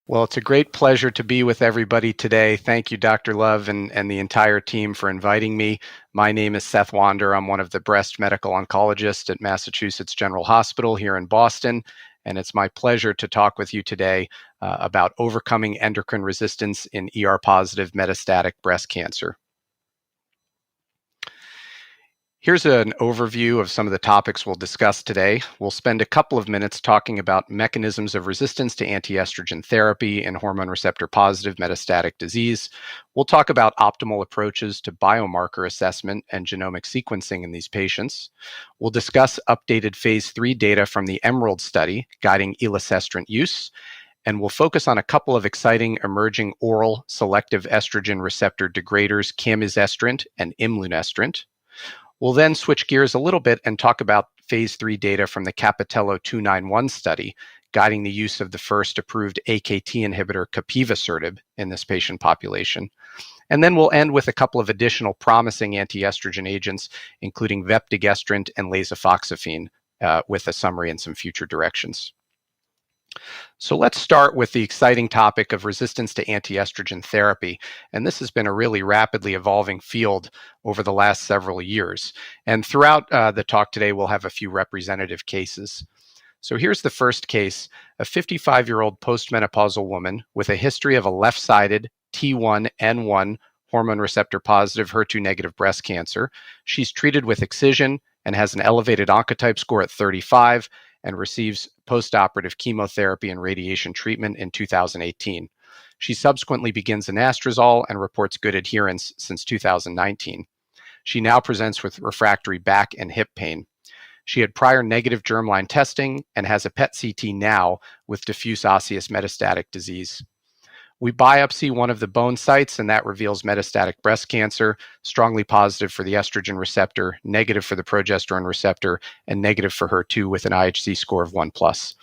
Well, it's a great pleasure to be with everybody today. Thank you, Dr. Love, and the entire team for inviting me. My name is Seth Wander. I'm one of the breast medical oncologists at Massachusetts General Hospital here in Boston, and it's my pleasure to talk with you today about overcoming endocrine resistance in ER-positive metastatic breast cancer. Here's an overview of some of the topics we'll discuss today. We'll spend a couple of minutes talking about mechanisms of resistance to anti-estrogen therapy in hormone receptor positive metastatic disease. We'll talk about optimal approaches to biomarker assessment and genomic sequencing in these patients. We'll discuss updated phase 3 data from the EMERALD study guiding elacestrant use. And we'll focus on a couple of exciting emerging oral selective estrogen receptor degraders, camizestrant and imlunestrant. We'll then switch gears a little bit and talk about phase 3 data from the Capitello 291 study, guiding the use of the first approved AKT inhibitor, capivasertib, in this patient population. And then we'll end with a couple of additional promising anti-estrogen agents, including vepdegestrant and lasofoxifene, with a summary and some future directions. So let's start with the exciting topic of resistance to anti-estrogen therapy. And this has been a really rapidly evolving field over the last several years. And throughout the talk today, we'll have a few representative cases. So here's the first case, a 55-year-old postmenopausal woman with a history of a left-sided T1N1 hormone receptor positive HER2 negative breast cancer. She's treated with excision and has an elevated oncotype score at 35 and receives postoperative chemotherapy and radiation treatment in 2018. She subsequently begins anastrozole and reports good adherence since 2019. She now presents with refractory back and hip pain. She had prior negative germline testing and has a PET-CT now with diffuse osseous metastatic disease. We biopsy one of the bone sites, and that reveals metastatic breast cancer, strongly positive for the estrogen receptor, negative for the progesterone receptor, and negative for HER2 with an IHC score of 1+.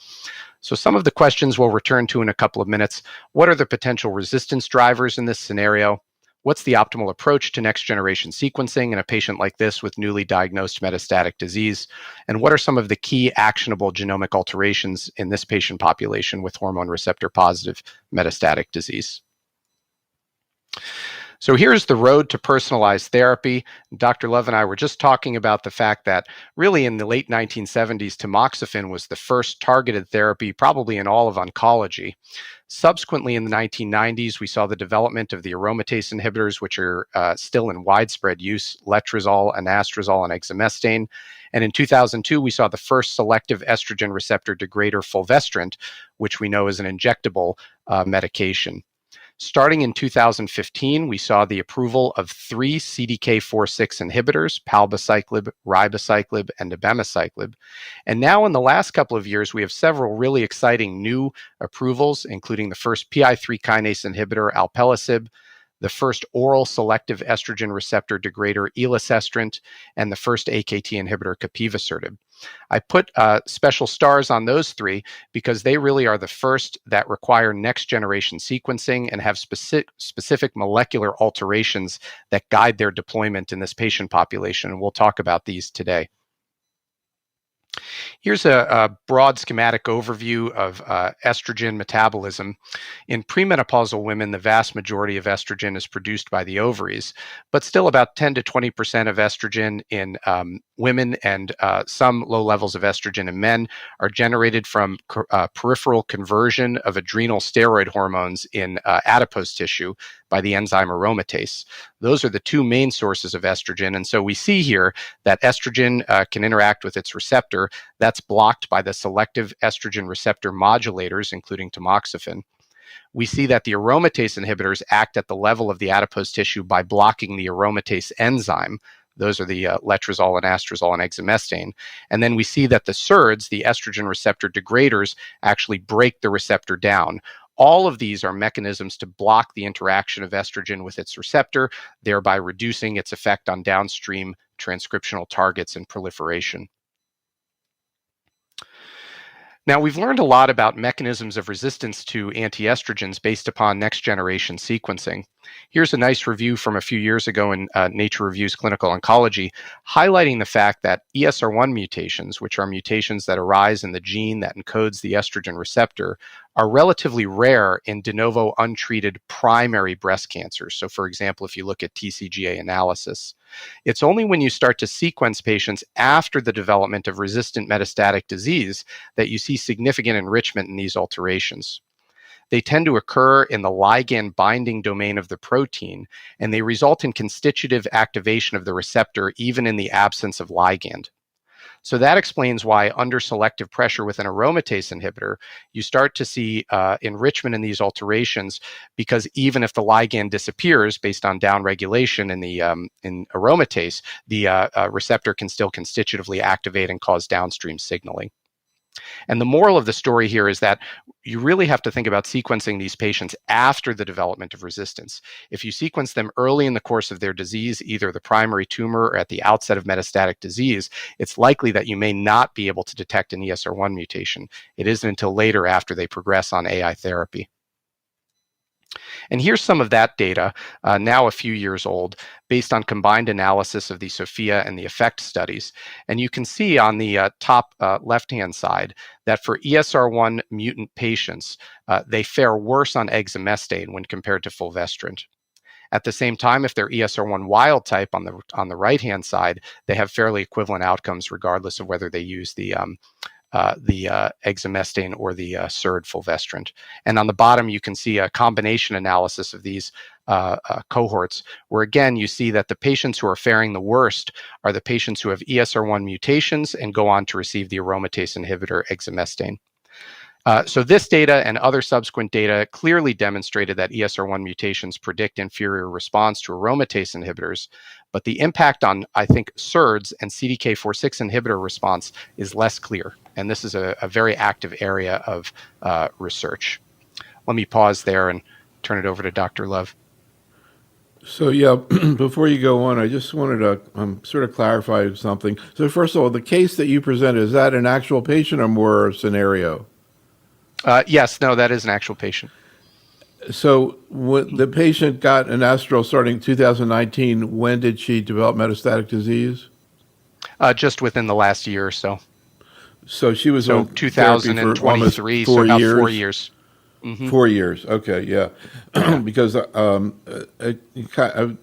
So some of the questions we'll return to in a couple of minutes. What are the potential resistance drivers in this scenario? What's the optimal approach to next-generation sequencing in a patient like this with newly diagnosed metastatic disease? And what are some of the key actionable genomic alterations in this patient population with hormone receptor positive metastatic disease? So here's the road to personalized therapy. Dr. Love and I were just talking about the fact that really in the late 1970s, tamoxifen was the first targeted therapy probably in all of oncology. Subsequently, in the 1990s, we saw the development of the aromatase inhibitors, which are still in widespread use, letrozole, anastrozole, and exemestane. And in 2002, we saw the first selective estrogen receptor degrader, fulvestrant, which we know is an injectable medication. Starting in 2015, we saw the approval of 3 CDK4/6 inhibitors, palbociclib, ribociclib, and abemaciclib. And now in the last couple of years, we have several really exciting new approvals, including the first PI3 kinase inhibitor, alpelisib, the first oral selective estrogen receptor degrader, elacestrant, and the first AKT inhibitor, capivasertib. I put special stars on those 3 because they really are the first that require next-generation sequencing and have specific molecular alterations that guide their deployment in this patient population, and we'll talk about these today. Here's a broad schematic overview of estrogen metabolism. In premenopausal women, the vast majority of estrogen is produced by the ovaries, but still about 10 to 20% of estrogen in women and some low levels of estrogen in men are generated from peripheral conversion of adrenal steroid hormones in adipose tissue by the enzyme aromatase. Those are the 2 main sources of estrogen. And so we see here that estrogen can interact with its receptor. That's blocked by the selective estrogen receptor modulators, including tamoxifen. We see that the aromatase inhibitors act at the level of the adipose tissue by blocking the aromatase enzyme. Those are the letrozole, anastrozole, and exemestane. And then we see that the SERDs, the estrogen receptor degraders, actually break the receptor down. All of these are mechanisms to block the interaction of estrogen with its receptor, thereby reducing its effect on downstream transcriptional targets and proliferation. Now, we've learned a lot about mechanisms of resistance to antiestrogens based upon next-generation sequencing. Here's a nice review from a few years ago in Nature Reviews Clinical Oncology, highlighting the fact that ESR1 mutations, which are mutations that arise in the gene that encodes the estrogen receptor, are relatively rare in de novo untreated primary breast cancers. So, for example, if you look at TCGA analysis, it's only when you start to sequence patients after the development of resistant metastatic disease that you see significant enrichment in these alterations. They tend to occur in the ligand binding domain of the protein, and they result in constitutive activation of the receptor even in the absence of ligand. So that explains why under selective pressure with an aromatase inhibitor, you start to see enrichment in these alterations, because even if the ligand disappears based on downregulation in aromatase, the receptor can still constitutively activate and cause downstream signaling. And the moral of the story here is that you really have to think about sequencing these patients after the development of resistance. If you sequence them early in the course of their disease, either the primary tumor or at the outset of metastatic disease, it's likely that you may not be able to detect an ESR1 mutation. It isn't until later after they progress on AI therapy. And here's some of that data, now a few years old, based on combined analysis of the SOPHIA and the EFFECT studies. And you can see on the top left-hand side that for ESR1 mutant patients, they fare worse on exemestane when compared to fulvestrant. At the same time, if they're ESR1 wild type on the right-hand side, they have fairly equivalent outcomes regardless of whether they use the exemestane or the SERD fulvestrant. And on the bottom, you can see a combination analysis of these cohorts, where again, you see that the patients who are faring the worst are the patients who have ESR1 mutations and go on to receive the aromatase inhibitor exemestane. So this data and other subsequent data clearly demonstrated that ESR1 mutations predict inferior response to aromatase inhibitors, but the impact on, I think, SERDs and CDK4/6 inhibitor response is less clear, and this is a very active area of research. Let me pause there and turn it over to Dr. Love. So yeah, before you go on, I just wanted to sort of clarify something. So first of all, the case that you presented, is that an actual patient or more a scenario? Yes, no, that is an actual patient. So when the patient got an estrol starting 2019, when did she develop metastatic disease? Just within the last year or so. So she was So on therapy for almost 2023, so 4 about years. 4 years. Mm-hmm. 4 years. Okay, yeah. Yeah. Because it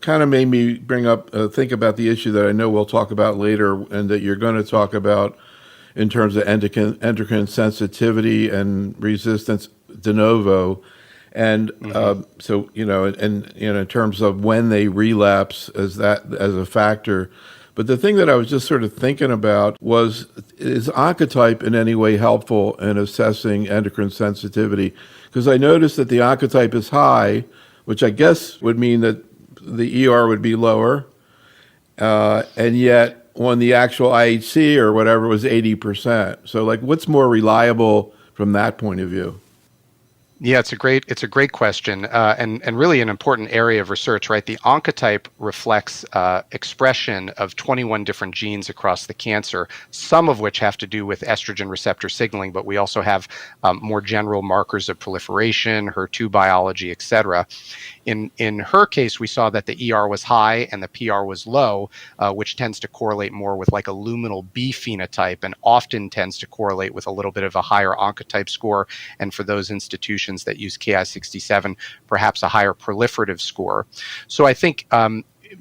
kind of made me think about the issue that I know we'll talk about later, and that you're going to talk about in terms of endocrine sensitivity and resistance de novo. And so, in terms of when they relapse as a factor. But the thing that I was just sort of thinking about was, is oncotype in any way helpful in assessing endocrine sensitivity? Because I noticed that the oncotype is high, which I guess would mean that the ER would be lower, and yet on the actual IHC or whatever was 80%. So, like, what's more reliable from that point of view? Yeah, it's a great question, and really an important area of research, right? The oncotype reflects expression of 21 different genes across the cancer, some of which have to do with estrogen receptor signaling, but we also have more general markers of proliferation, HER2 biology, et cetera. In her case, we saw that the ER was high and the PR was low, which tends to correlate more with like a luminal B phenotype, and often tends to correlate with a little bit of a higher oncotype score. And for those institutions that use Ki-67, perhaps a higher proliferative score. So I think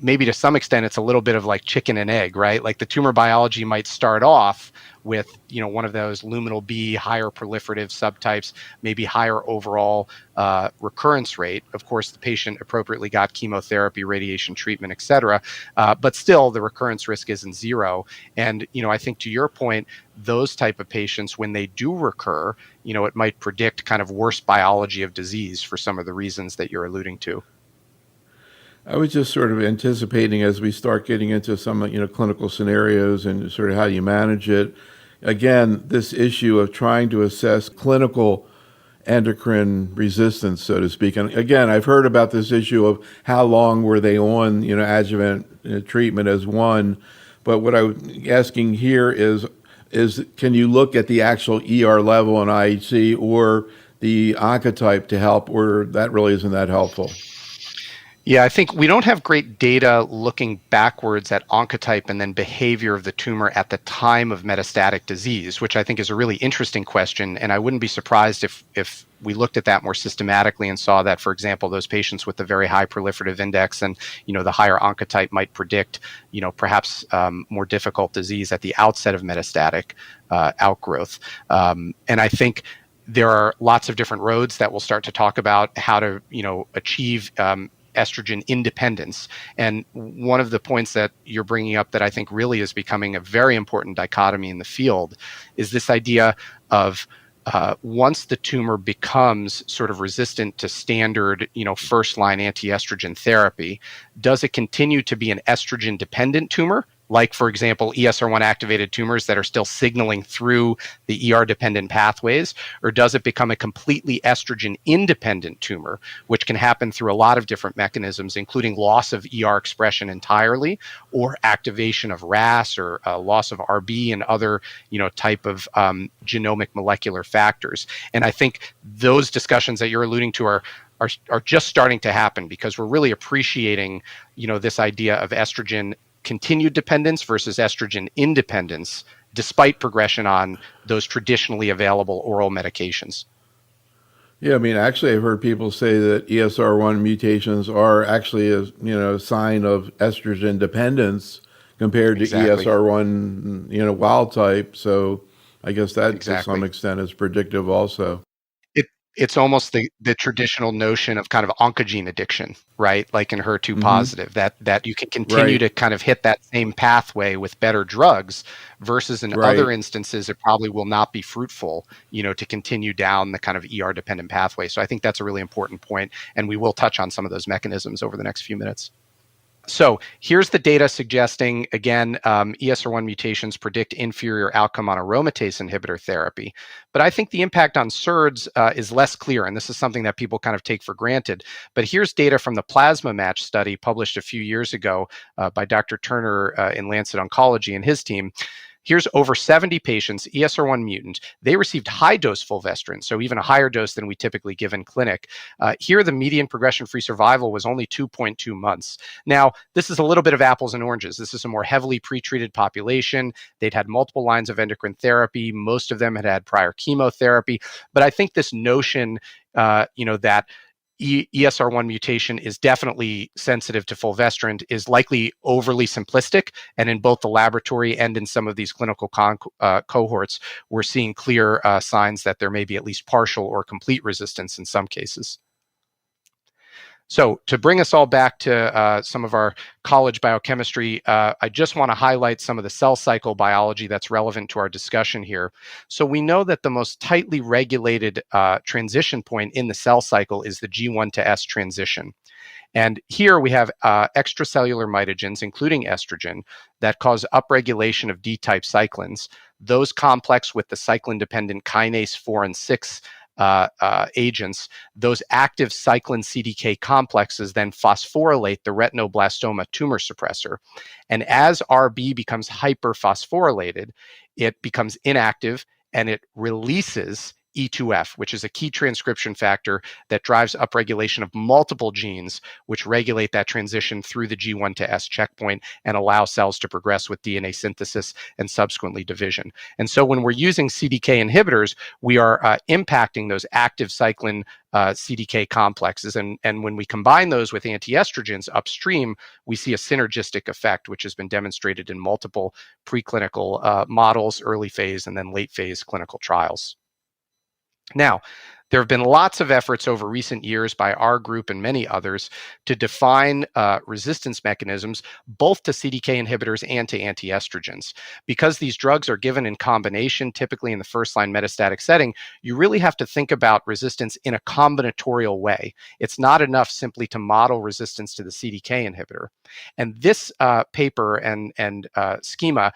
maybe to some extent it's a little bit of like chicken and egg, right? Like the tumor biology might start off with, one of those luminal B, higher proliferative subtypes, maybe higher overall recurrence rate. Of course, the patient appropriately got chemotherapy, radiation treatment, et cetera. But still, the recurrence risk isn't zero. And, I think to your point, those type of patients, when they do recur, it might predict kind of worse biology of disease for some of the reasons that you're alluding to. I was just sort of anticipating, as we start getting into some, clinical scenarios and sort of how you manage it. Again, this issue of trying to assess clinical endocrine resistance, so to speak. And again, I've heard about this issue of how long were they on, adjuvant treatment as one. But what I'm asking here is can you look at the actual ER level on IHC or the oncotype to help, or that really isn't that helpful? Yeah, I think we don't have great data looking backwards at oncotype and then behavior of the tumor at the time of metastatic disease, which I think is a really interesting question. And I wouldn't be surprised if we looked at that more systematically and saw that, for example, those patients with the very high proliferative index and the higher oncotype might predict perhaps more difficult disease at the outset of metastatic outgrowth. And I think there are lots of different roads that we'll start to talk about how to achieve estrogen independence. And one of the points that you're bringing up that I think really is becoming a very important dichotomy in the field is this idea of once the tumor becomes sort of resistant to standard, first line anti-estrogen therapy, does it continue to be an estrogen dependent tumor? Like, for example, ESR1 activated tumors that are still signaling through the ER dependent pathways, or does it become a completely estrogen independent tumor, which can happen through a lot of different mechanisms, including loss of ER expression entirely, or activation of RAS, or loss of RB and other, type of genomic molecular factors. And I think those discussions that you're alluding to are just starting to happen because we're really appreciating, this idea of estrogen continued dependence versus estrogen independence, despite progression on those traditionally available oral medications. Yeah, I mean, actually, I've heard people say that ESR1 mutations are actually a sign of estrogen dependence compared to Exactly. ESR1, wild type. So I guess that to some Exactly. extent is predictive also. It it's almost the traditional notion of kind of oncogene addiction, right? Like in HER2 Hmm. positive, that you can continue Right, to kind of hit that same pathway with better drugs, versus in other right. instances it probably will not be fruitful, to continue down the kind of ER dependent pathway. So I think that's a really important point, and we will touch on some of those mechanisms over the next few minutes. So here's the data suggesting, again, ESR1 mutations predict inferior outcome on aromatase inhibitor therapy. But I think the impact on SERDs is less clear, and this is something that people kind of take for granted. But here's data from the plasma match study published a few years ago by Dr. Turner in Lancet Oncology and his team. Here's over 70 patients, ESR1 mutant. They received high dose fulvestrant, so even a higher dose than we typically give in clinic. Here, the median progression free survival was only 2.2 months. Now, this is a little bit of apples and oranges. This is a more heavily pretreated population. They'd had multiple lines of endocrine therapy. Most of them had had prior chemotherapy. But I think this notion, that ESR1 mutation is definitely sensitive to fulvestrant is likely overly simplistic. And in both the laboratory and in some of these clinical cohorts, we're seeing clear signs that there may be at least partial or complete resistance in some cases. So to bring us all back to some of our college biochemistry, I just want to highlight some of the cell cycle biology that's relevant to our discussion here. So we know that the most tightly regulated transition point in the cell cycle is the G1 to S transition. And here we have extracellular mitogens, including estrogen, that cause upregulation of D-type cyclins. Those complex with the cyclin-dependent kinase 4 and 6 agents, those active cyclin CDK complexes then phosphorylate the retinoblastoma tumor suppressor. And as RB becomes hyperphosphorylated, it becomes inactive and it releases E2F, which is a key transcription factor that drives upregulation of multiple genes, which regulate that transition through the G1 to S checkpoint and allow cells to progress with DNA synthesis and subsequently division. And so when we're using CDK inhibitors, we are impacting those active cyclin CDK complexes. And when we combine those with antiestrogens upstream, we see a synergistic effect, which has been demonstrated in multiple preclinical models, early phase, and then late phase clinical trials. Now, there have been lots of efforts over recent years by our group and many others to define resistance mechanisms both to CDK inhibitors and to antiestrogens. Because these drugs are given in combination, typically in the first-line metastatic setting, you really have to think about resistance in a combinatorial way. It's not enough simply to model resistance to the CDK inhibitor. And this paper and schema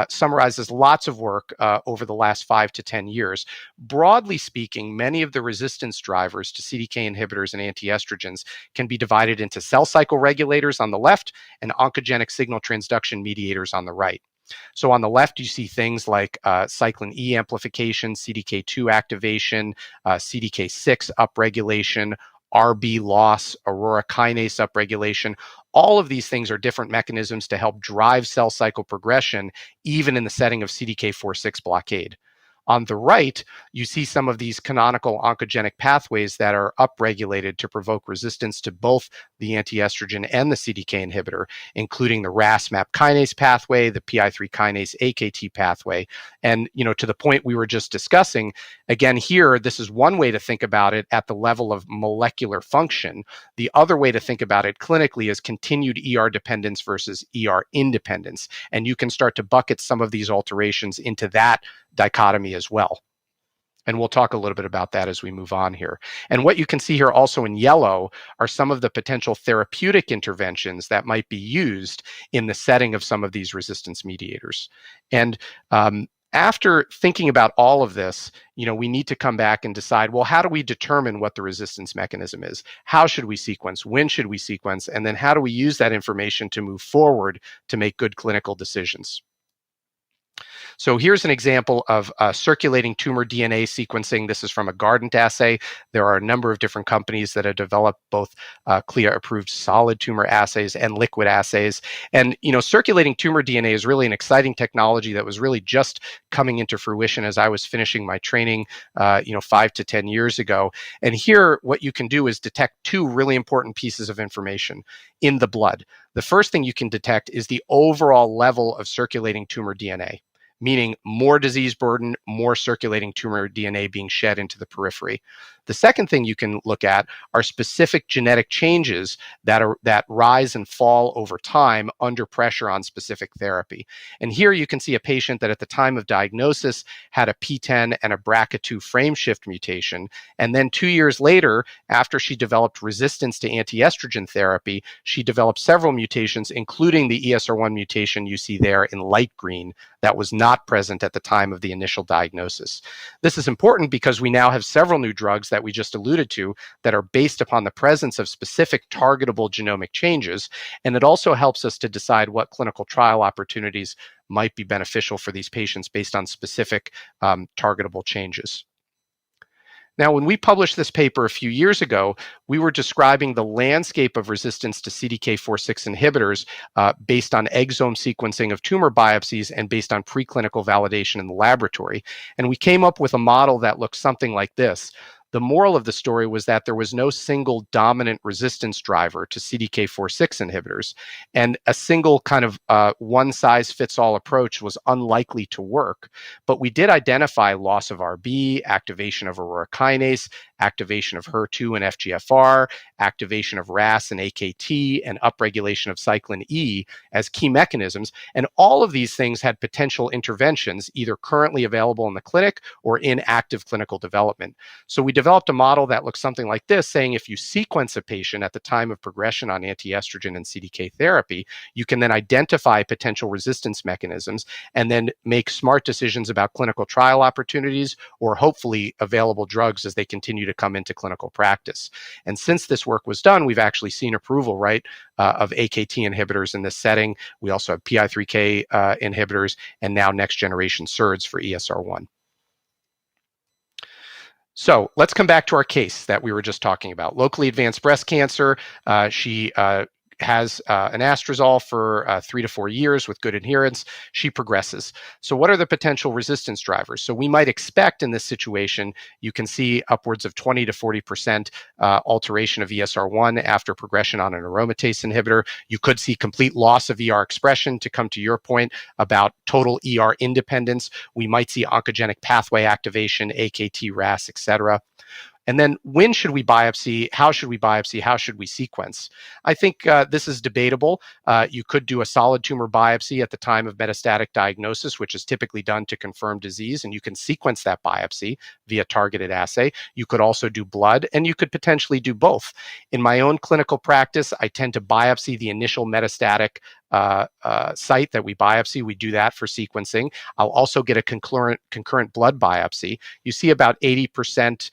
summarizes lots of work over the last 5 to 10 years. Broadly speaking, many of the resistance drivers to CDK inhibitors and antiestrogens can be divided into cell cycle regulators on the left and oncogenic signal transduction mediators on the right. So on the left, you see things like cyclin E amplification, CDK2 activation, CDK6 upregulation, RB loss, aurora kinase upregulation. All of these things are different mechanisms to help drive cell cycle progression, even in the setting of CDK4/6 blockade. On the right, you see some of these canonical oncogenic pathways that are upregulated to provoke resistance to both the anti-estrogen and the CDK inhibitor, including the RAS-MAP kinase pathway, the PI3 kinase AKT pathway. And, to the point we were just discussing, again, here, this is one way to think about it at the level of molecular function. The other way to think about it clinically is continued ER dependence versus ER independence. And you can start to bucket some of these alterations into that dichotomy as well. And we'll talk a little bit about that as we move on here. And what you can see here also in yellow are some of the potential therapeutic interventions that might be used in the setting of some of these resistance mediators. And after thinking about all of this, we need to come back and decide, well, how do we determine what the resistance mechanism is? How should we sequence? When should we sequence? And then how do we use that information to move forward to make good clinical decisions? So here's an example of circulating tumor DNA sequencing. This is from a Guardant assay. There are a number of different companies that have developed both CLIA-approved solid tumor assays and liquid assays. And, circulating tumor DNA is really an exciting technology that was really just coming into fruition as I was finishing my training, 5 to 10 years ago. And here, what you can do is detect two really important pieces of information in the blood. The first thing you can detect is the overall level of circulating tumor DNA, meaning more disease burden, more circulating tumor DNA being shed into the periphery. The second thing you can look at are specific genetic changes that rise and fall over time under pressure on specific therapy. And here you can see a patient that at the time of diagnosis had a PTEN and a BRCA2 frameshift mutation. And then 2 years later, after she developed resistance to anti-estrogen therapy, she developed several mutations, including the ESR1 mutation you see there in light green that was not present at the time of the initial diagnosis. This is important because we now have several new drugs that we just alluded to that are based upon the presence of specific targetable genomic changes. And it also helps us to decide what clinical trial opportunities might be beneficial for these patients based on specific targetable changes. Now, when we published this paper a few years ago, we were describing the landscape of resistance to CDK4/6 inhibitors based on exome sequencing of tumor biopsies and based on preclinical validation in the laboratory. And we came up with a model that looks something like this. The moral of the story was that there was no single dominant resistance driver to CDK4/6 inhibitors, and a single kind of one-size-fits-all approach was unlikely to work. But we did identify loss of RB, activation of aurora kinase, activation of HER2 and FGFR, activation of RAS and AKT, and upregulation of cyclin E as key mechanisms. And all of these things had potential interventions, either currently available in the clinic or in active clinical development. So we developed a model that looks something like this, saying if you sequence a patient at the time of progression on anti-estrogen and CDK therapy, you can then identify potential resistance mechanisms and then make smart decisions about clinical trial opportunities or hopefully available drugs as they continue to come into clinical practice. And since this work was done, we've actually seen approval, right, of AKT inhibitors in this setting. We also have PI3K inhibitors and now next generation SERDs for ESR1. So let's come back to our case that we were just talking about. Locally advanced breast cancer. She has an anastrozole for 3 to 4 years with good adherence. She progresses. So what are the potential resistance drivers? So we might expect in this situation, you can see upwards of 20 to 40% alteration of ESR1 after progression on an aromatase inhibitor. You could see complete loss of ER expression. To come to your point about total ER independence, we might see oncogenic pathway activation, AKT, RAS, etc. And then when should we biopsy? How should we biopsy? How should we sequence? I think this is debatable. You could do a solid tumor biopsy at the time of metastatic diagnosis, which is typically done to confirm disease, and you can sequence that biopsy via targeted assay. You could also do blood, and you could potentially do both. In my own clinical practice, I tend to biopsy the initial metastatic site that we biopsy. We do that for sequencing. I'll also get a concurrent blood biopsy. You see about 80%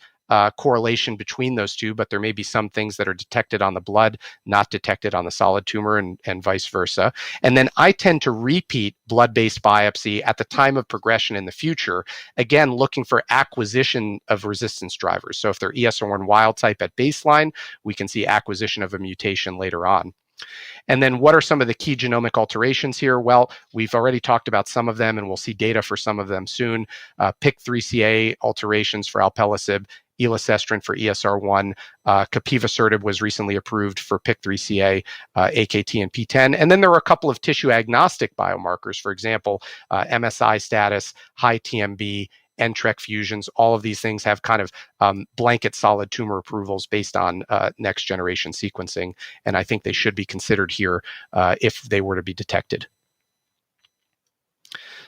correlation between those two, but there may be some things that are detected on the blood, not detected on the solid tumor, and vice versa. And then I tend to repeat blood-based biopsy at the time of progression in the future, again, looking for acquisition of resistance drivers. So if they're ESR1 wild type at baseline, we can see acquisition of a mutation later on. And then what are some of the key genomic alterations here? Well, we've already talked about some of them, and we'll see data for some of them soon. PIK3CA alterations for alpelisib, elacestrant for ESR1, capivasertib was recently approved for PIK3CA, AKT, and PTEN. And then there were a couple of tissue agnostic biomarkers, for example, MSI status, high TMB, NTRK fusions. All of these things have kind of blanket solid tumor approvals based on next generation sequencing. And I think they should be considered here if they were to be detected.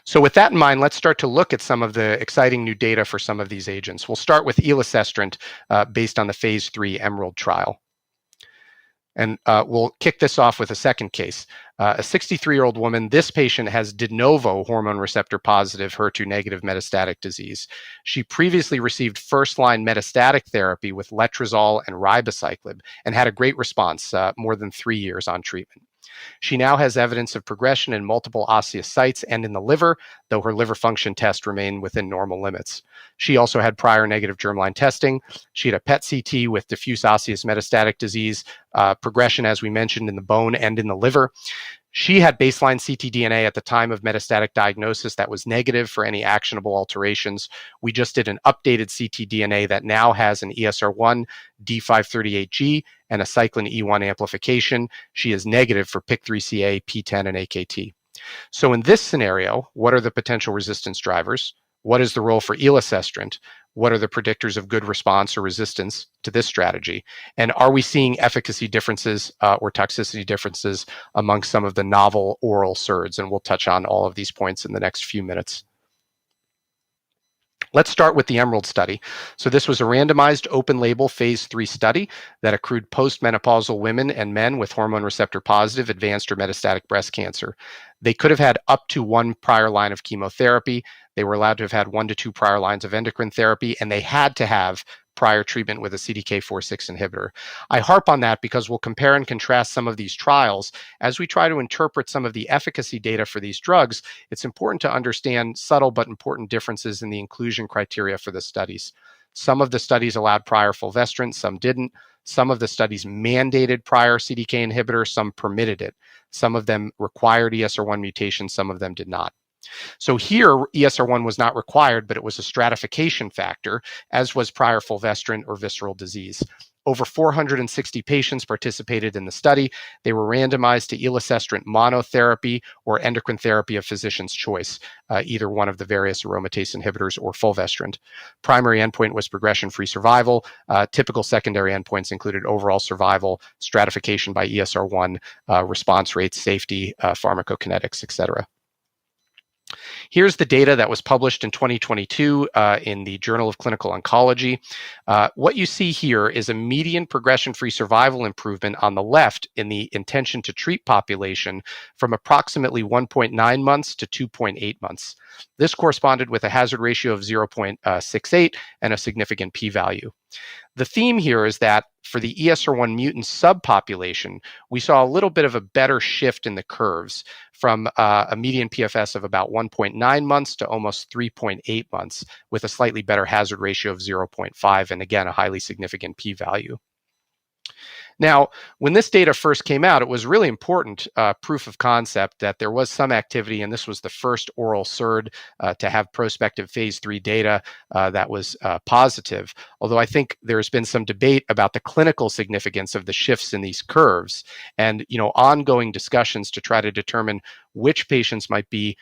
So with that in mind, let's start to look at some of the exciting new data for some of these agents. We'll start with elacestrant based on the phase 3 EMERALD trial. And we'll kick this off with a second case. A 63-year-old woman, this patient has de novo hormone receptor positive HER2 negative metastatic disease. She previously received first-line metastatic therapy with letrozole and ribociclib and had a great response, more than 3 years on treatment. She now has evidence of progression in multiple osseous sites and in the liver, though her liver function test remained within normal limits. She also had prior negative germline testing. She had a PET CT with diffuse osseous metastatic disease, progression, as we mentioned, in the bone and in the liver. She had baseline ctDNA at the time of metastatic diagnosis that was negative for any actionable alterations. We just did an updated ctDNA that now has an ESR1, D538G, and a cyclin E1 amplification. She is negative for PIK3CA, PTEN, and AKT. So in this scenario, what are the potential resistance drivers? What is the role for elacestrant? What are the predictors of good response or resistance to this strategy? And are we seeing efficacy differences or toxicity differences among some of the novel oral SERDs? And we'll touch on all of these points in the next few minutes. Let's start with the EMERALD study. So this was a randomized open-label phase 3 study that accrued postmenopausal women and men with hormone receptor positive advanced or metastatic breast cancer. They could have had up to 1 prior line of chemotherapy. They were allowed to have had 1 to 2 prior lines of endocrine therapy, and they had to have prior treatment with a CDK4/6 inhibitor. I harp on that because we'll compare and contrast some of these trials. As we try to interpret some of the efficacy data for these drugs, it's important to understand subtle but important differences in the inclusion criteria for the studies. Some of the studies allowed prior fulvestrant, some didn't. Some of the studies mandated prior CDK inhibitor, some permitted it. Some of them required ESR1 mutation, some of them did not. So here, ESR1 was not required, but it was a stratification factor, as was prior fulvestrant or visceral disease. Over 460 patients participated in the study. They were randomized to elacestrant monotherapy or endocrine therapy of physician's choice, either one of the various aromatase inhibitors or fulvestrant. Primary endpoint was progression-free survival. Typical secondary endpoints included overall survival, stratification by ESR1, response rates, safety, pharmacokinetics, etc. Here's the data that was published in 2022 in the Journal of Clinical Oncology. What you see here is a median progression-free survival improvement on the left in the intention to treat population from approximately 1.9 months to 2.8 months. This corresponded with a hazard ratio of 0.68 and a significant p-value. The theme here is that for the ESR1 mutant subpopulation, we saw a little bit of a better shift in the curves from a median PFS of about 1.9 months to almost 3.8 months, with a slightly better hazard ratio of 0.5, and again, a highly significant p-value. Now, when this data first came out, it was really important proof of concept that there was some activity, and this was the first oral SERD to have prospective phase 3 data that was positive. Although I think there's been some debate about the clinical significance of the shifts in these curves, and ongoing discussions to try to determine which patients might be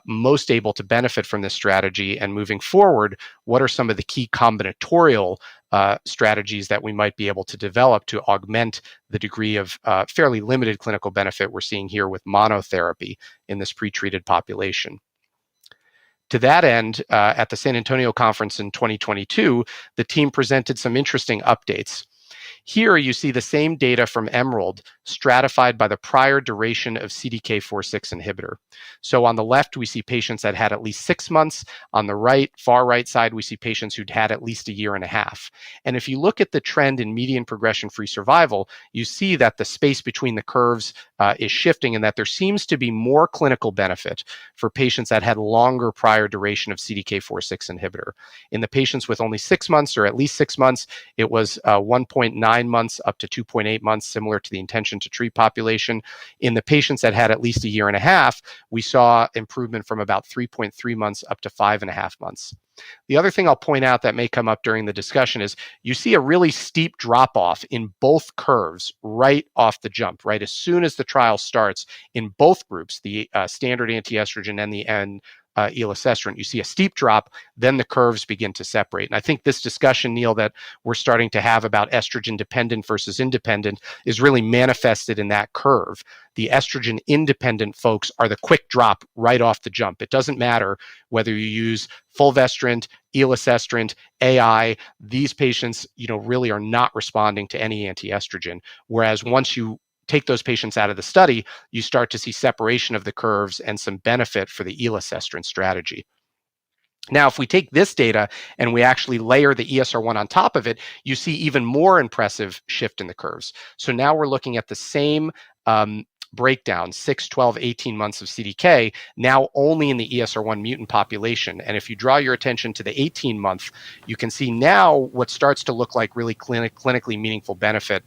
most able to benefit from this strategy, and moving forward, what are some of the key combinatorial strategies that we might be able to develop to augment the degree of fairly limited clinical benefit we're seeing here with monotherapy in this pretreated population. To that end, at the San Antonio conference in 2022, the team presented some interesting updates. Here you see the same data from Emerald stratified by the prior duration of CDK4/6 inhibitor. So on the left, we see patients that had at least 6 months. On the right, far right side, we see patients who'd had at least a year and a half. And if you look at the trend in median progression-free survival, you see that the space between the curves is shifting and that there seems to be more clinical benefit for patients that had longer prior duration of CDK4/6 inhibitor. In the patients with only 6 months or at least 6 months, it was 1.9 months up to 2.8 months, similar to the intention to treat population. In the patients that had at least a year and a half, we saw improvement from about 3.3 months up to 5.5 months. The other thing I'll point out that may come up during the discussion is you see a really steep drop off in both curves right off the jump, right? As soon as the trial starts in both groups, the standard anti-estrogen and the elacestrant, you see a steep drop, then the curves begin to separate. And I think this discussion, Neil, that we're starting to have about estrogen dependent versus independent is really manifested in that curve. The estrogen independent folks are the quick drop right off the jump. It doesn't matter whether you use fulvestrant, elacestrant, AI, these patients, really are not responding to any anti-estrogen. Whereas once you take those patients out of the study, you start to see separation of the curves and some benefit for the elacestrant strategy. Now, if we take this data and we actually layer the ESR1 on top of it, you see even more impressive shift in the curves. So now we're looking at the same breakdown, 6, 12, 18 months of CDK, now only in the ESR1 mutant population. And if you draw your attention to the 18-month, you can see now what starts to look like really clinically meaningful benefit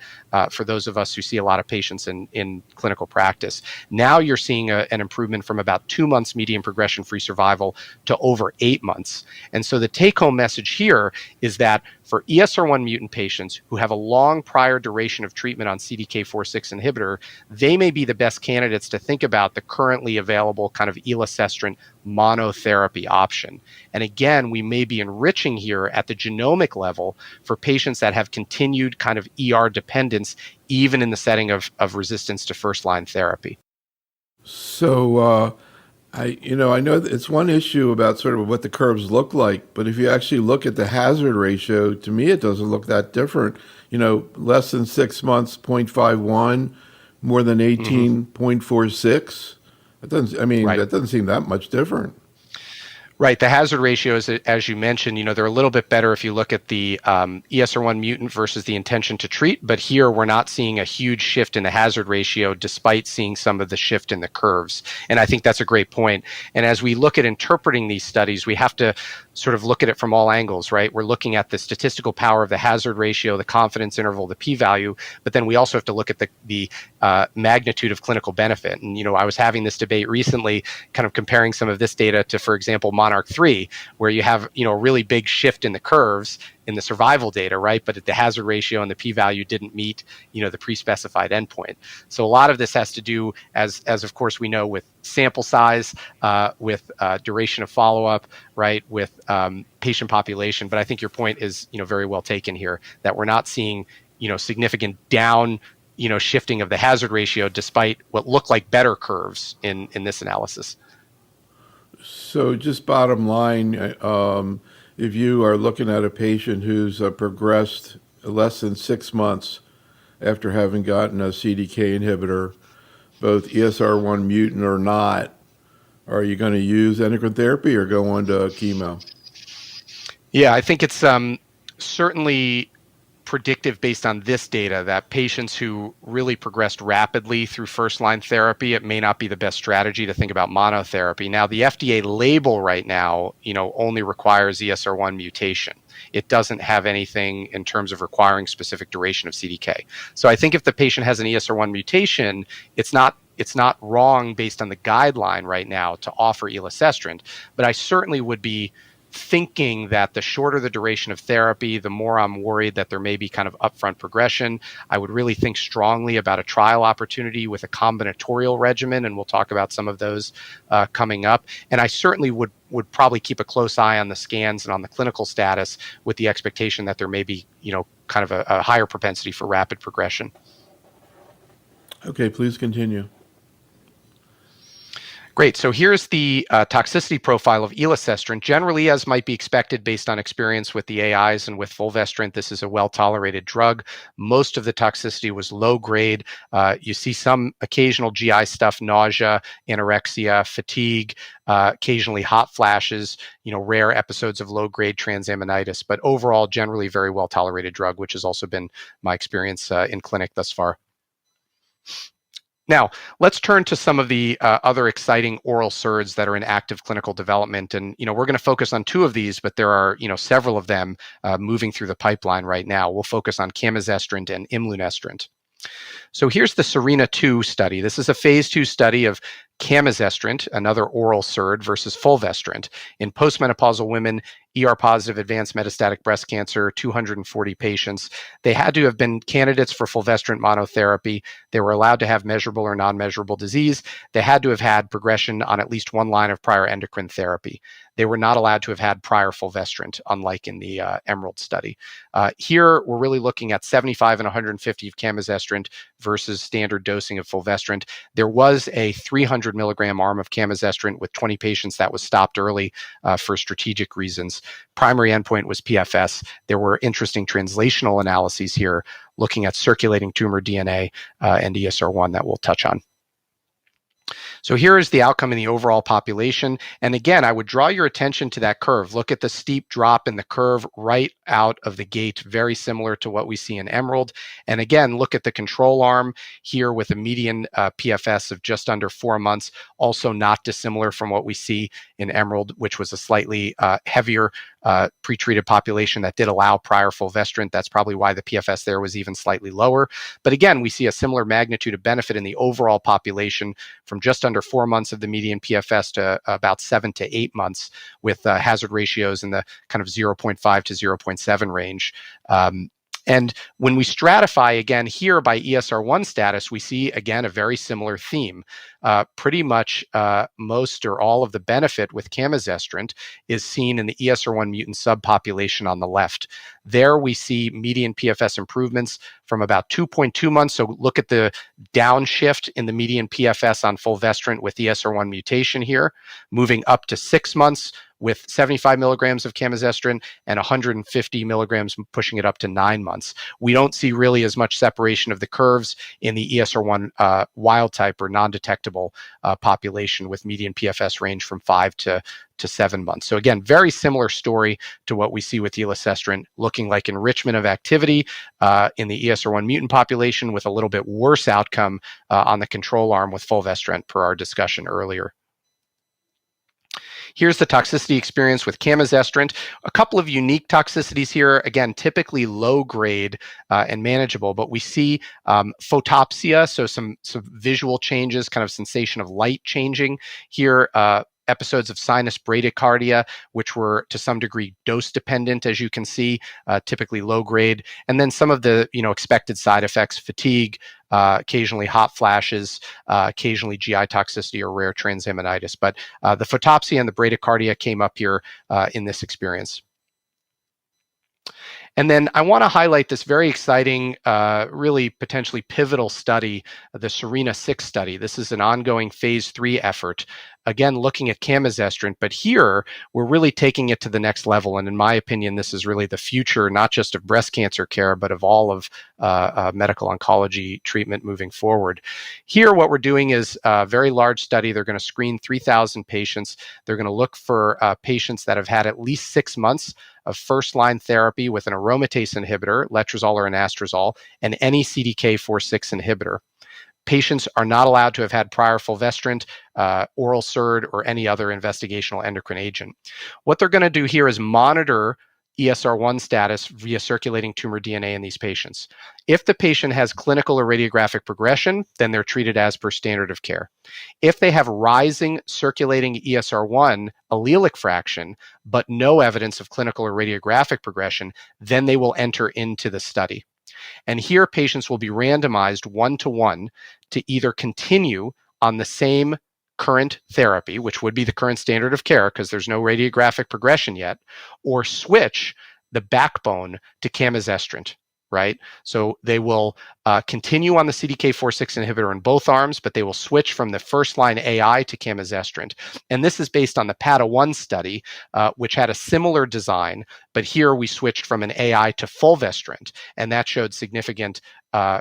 for those of us who see a lot of patients in clinical practice. Now you're seeing an improvement from about 2 months median progression-free survival to over 8 months. And so the take-home message here is that for ESR1 mutant patients who have a long prior duration of treatment on CDK4/6 inhibitor, they may be the best candidates to think about the currently available kind of elacestrant monotherapy option. And again, we may be enriching here at the genomic level for patients that have continued kind of ER dependence, even in the setting of resistance to first-line therapy. So I know that it's one issue about sort of what the curves look like, but if you actually look at the hazard ratio, to me it doesn't look that different. Less than 6 months, 0.51, more than 18, 0.46. Right. That doesn't seem that much different. Right. The hazard ratios, as you mentioned, they're a little bit better if you look at the ESR1 mutant versus the intention to treat. But here we're not seeing a huge shift in the hazard ratio despite seeing some of the shift in the curves. And I think that's a great point. And as we look at interpreting these studies, we have to sort of look at it from all angles, right? We're looking at the statistical power of the hazard ratio, the confidence interval, the p-value, but then we also have to look at the magnitude of clinical benefit. And, I was having this debate recently, kind of comparing some of this data to, for example, Monarch 3, where you have, a really big shift in the curves in the survival data, right? But the hazard ratio and the p-value didn't meet, the pre-specified endpoint. So a lot of this has to do, as of course we know, with sample size, with duration of follow-up, right? With patient population. But I think your point is, very well taken here, that we're not seeing, significant down, shifting of the hazard ratio despite what look like better curves in this analysis. So just bottom line, if you are looking at a patient who's progressed less than 6 months after having gotten a CDK inhibitor, both ESR1 mutant or not, are you going to use endocrine therapy or go on to chemo? Yeah, I think it's certainly predictive based on this data that patients who really progressed rapidly through first-line therapy, it may not be the best strategy to think about monotherapy. Now, the FDA label right now, only requires ESR1 mutation. It doesn't have anything in terms of requiring specific duration of CDK. So I think if the patient has an ESR1 mutation, it's not wrong based on the guideline right now to offer elacestrant, but I certainly would be thinking that the shorter the duration of therapy, the more I'm worried that there may be kind of upfront progression. I would really think strongly about a trial opportunity with a combinatorial regimen, and we'll talk about some of those coming up. And I certainly would probably keep a close eye on the scans and on the clinical status with the expectation that there may be, kind of a higher propensity for rapid progression. Okay, please continue. Great. So here's the toxicity profile of elacestrant. Generally, as might be expected based on experience with the AIs and with fulvestrant, this is a well-tolerated drug. Most of the toxicity was low grade. You see some occasional GI stuff, nausea, anorexia, fatigue, occasionally hot flashes, rare episodes of low-grade transaminitis. But overall, generally very well-tolerated drug, which has also been my experience in clinic thus far. Now, let's turn to some of the other exciting oral SERDs that are in active clinical development. And, we're going to focus on two of these, but there are, several of them moving through the pipeline right now. We'll focus on camizestrant and imlunestrant. So here's the SERENA-2 study. This is a phase 2 study of camizestrant, another oral SERD, versus fulvestrant in postmenopausal women, ER-positive advanced metastatic breast cancer, 240 patients. They had to have been candidates for fulvestrant monotherapy. They were allowed to have measurable or non-measurable disease. They had to have had progression on at least one line of prior endocrine therapy. They were not allowed to have had prior fulvestrant, unlike in the EMERALD study. Here, we're really looking at 75 and 150 of camizestrant versus standard dosing of fulvestrant. There was a 300 milligram arm of camizestrant with 20 patients that was stopped early for strategic reasons. Primary endpoint was PFS. There were interesting translational analyses here looking at circulating tumor DNA and ESR1 that we'll touch on. So here is the outcome in the overall population. And again, I would draw your attention to that curve. Look at the steep drop in the curve right out of the gate, very similar to what we see in EMERALD. And again, look at the control arm here with a median PFS of just under 4 months, also not dissimilar from what we see in EMERALD, which was a slightly heavier pretreated population that did allow prior fulvestrant. That's probably why the PFS there was even slightly lower. But again, we see a similar magnitude of benefit in the overall population from just under 4 months of the median PFS to about 7 to 8 months, with hazard ratios in the kind of 0.5 to 0.7 range. And when we stratify again here by ESR1 status, we see again a very similar theme. Pretty much most or all of the benefit with camizestrant is seen in the ESR1 mutant subpopulation on the left. There we see median PFS improvements from about 2.2 months. So look at the downshift in the median PFS on fulvestrant with ESR1 mutation here, moving up to 6 months with 75 milligrams of camizestrant and 150 milligrams pushing it up to 9 months. We don't see really as much separation of the curves in the ESR1 wild type or non-detectable population, with median PFS range from 5 to 7 months. So again, very similar story to what we see with elacestrant, looking like enrichment of activity in the ESR1 mutant population with a little bit worse outcome on the control arm with fulvestrant per our discussion earlier. Here's the toxicity experience with camizestrant. A couple of unique toxicities here, again, typically low grade and manageable, but we see photopsia, so some visual changes, kind of sensation of light changing here. Episodes of sinus bradycardia, which were to some degree dose dependent, as you can see, typically low grade. And then some of the expected side effects, fatigue, occasionally hot flashes, occasionally GI toxicity or rare transaminitis. But the photopsia and the bradycardia came up here in this experience. And then I want to highlight this very exciting, really potentially pivotal study, the SERENA-6 study. This is an ongoing phase 3 effort, again, looking at camizestrant, but here we're really taking it to the next level. And in my opinion, this is really the future, not just of breast cancer care, but of all of medical oncology treatment moving forward. Here, what we're doing is a very large study. They're going to screen 3,000 patients. They're going to look for patients that have had at least 6 months of first-line therapy with an aromatase inhibitor, letrozole or anastrozole, and any CDK4/6 inhibitor. Patients are not allowed to have had prior fulvestrant, oral SERD, or any other investigational endocrine agent. What they're going to do here is monitor ESR1 status via circulating tumor DNA in these patients. If the patient has clinical or radiographic progression, then they're treated as per standard of care. If they have rising circulating ESR1 allelic fraction, but no evidence of clinical or radiographic progression, then they will enter into the study. And here patients will be randomized 1-to-1 to either continue on the same current therapy, which would be the current standard of care because there's no radiographic progression yet, or switch the backbone to camizestrant. right? So they will continue on the CDK4/6 inhibitor in both arms, but they will switch from the first-line AI to camizestrant. And this is based on the PATA-1 study, which had a similar design, but here we switched from an AI to fulvestrant, and that showed significant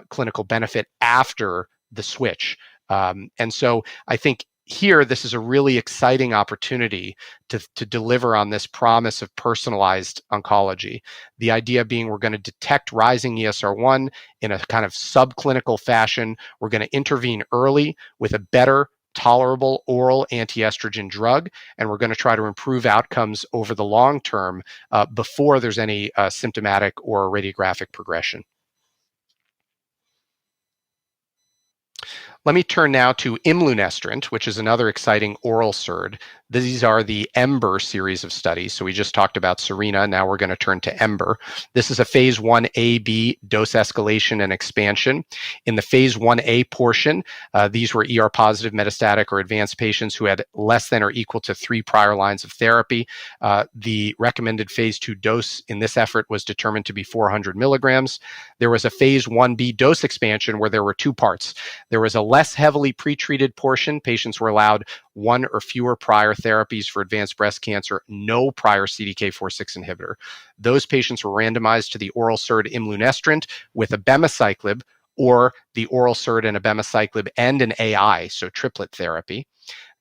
clinical benefit after the switch. And so I think here, this is a really exciting opportunity to deliver on this promise of personalized oncology. The idea being we're going to detect rising ESR1 in a kind of subclinical fashion. We're going to intervene early with a better tolerable oral anti-estrogen drug, and we're going to try to improve outcomes over the long term before there's any symptomatic or radiographic progression. Let me turn now to imlunestrant, which is another exciting oral SERD. These are the EMBER series of studies. So we just talked about Serena. Now we're going to turn to EMBER. This is a phase 1a/b dose escalation and expansion. In the phase 1a portion, these were ER positive, metastatic, or advanced patients who had less than or equal to 3 prior lines of therapy. The recommended phase 2 dose in this effort was determined to be 400 milligrams. There was a phase 1b dose expansion where there were 2 parts. There was a less heavily pretreated portion. Patients were allowed 1 or fewer prior therapies for advanced breast cancer, no prior CDK4/6 inhibitor. Those patients were randomized to the oral SERD imlunestrant with abemaciclib, or the oral SERD and abemaciclib and an AI, so triplet therapy.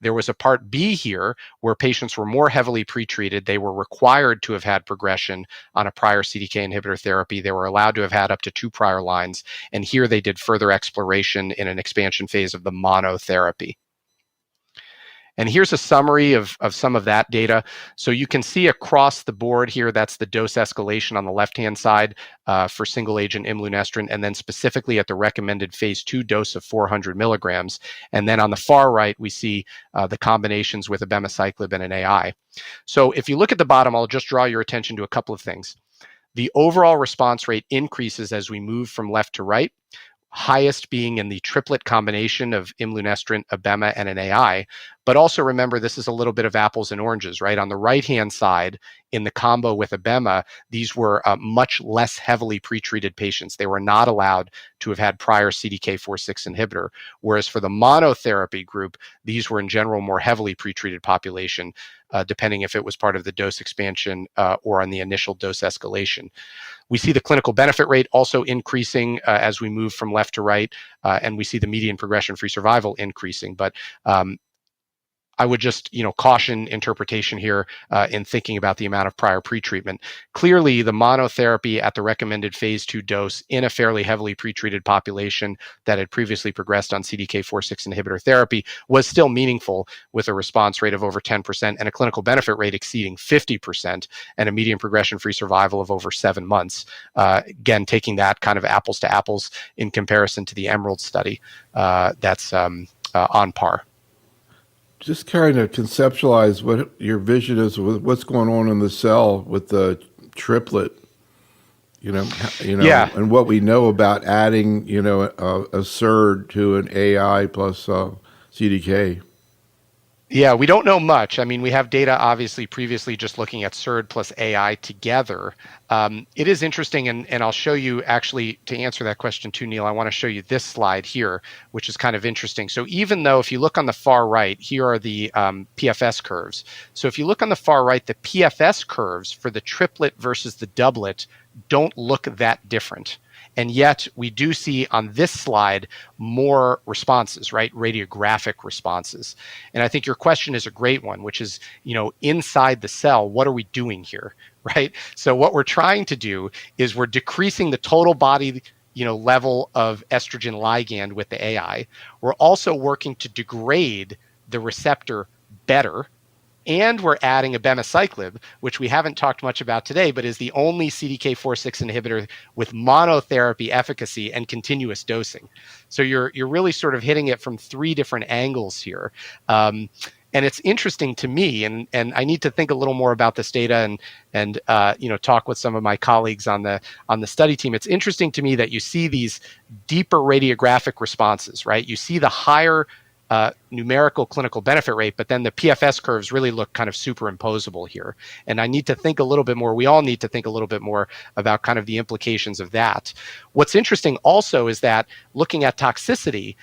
There was a part B here where patients were more heavily pretreated. They were required to have had progression on a prior CDK inhibitor therapy. They were allowed to have had up to 2 prior lines. And here they did further exploration in an expansion phase of the monotherapy. And here's a summary of some of that data. So you can see across the board here, that's the dose escalation on the left-hand side for single-agent imlunestrant, and then specifically at the recommended phase 2 dose of 400 milligrams. And then on the far right, we see the combinations with abemaciclib and an AI. So if you look at the bottom, I'll just draw your attention to a couple of things. The overall response rate increases as we move from left to right, highest being in the triplet combination of imlunestrant, abema, and an AI. But also remember, this is a little bit of apples and oranges, right? On the right-hand side, in the combo with abema, these were much less heavily pretreated patients. They were not allowed to have had prior CDK4/6 inhibitor. Whereas for the monotherapy group, these were in general more heavily pretreated population, depending if it was part of the dose expansion or on the initial dose escalation. We see the clinical benefit rate also increasing as we move from left to right, and we see the median progression-free survival increasing. But I would just, caution interpretation here in thinking about the amount of prior pretreatment. Clearly, the monotherapy at the recommended phase 2 dose in a fairly heavily pretreated population that had previously progressed on CDK4/6 inhibitor therapy was still meaningful, with a response rate of over 10% and a clinical benefit rate exceeding 50% and a median progression-free survival of over 7 months. Again, taking that kind of apples to apples in comparison to the Emerald study, that's on par. Just kind of conceptualize what your vision is with what's going on in the cell with the triplet, Yeah. and what we know about adding, a SERD to an AI plus CDK. Yeah, we don't know much. I mean, we have data obviously previously just looking at SERD plus AI together. It is interesting, and I'll show you actually to answer that question too, Neil, I want to show you this slide here, which is kind of interesting. So even though if you look on the far right, here are the PFS curves. So if you look on the far right, the PFS curves for the triplet versus the doublet don't look that different. And yet we do see on this slide more responses, right? Radiographic responses. And I think your question is a great one, which is, inside the cell, what are we doing here, right? So what we're trying to do is we're decreasing the total body, level of estrogen ligand with the AI. We're also working to degrade the receptor better. And we're adding abemaciclib, which we haven't talked much about today, but is the only CDK4/6 inhibitor with monotherapy efficacy and continuous dosing. So you're really sort of hitting it from 3 different angles here. And it's interesting to me, and I need to think a little more about this data and talk with some of my colleagues on the study team. It's interesting to me that you see these deeper radiographic responses, right? You see the higher numerical clinical benefit rate, but then the PFS curves really look kind of superimposable here. And I need to think a little bit more. We all need to think a little bit more about kind of the implications of that. What's interesting also is that looking at toxicity,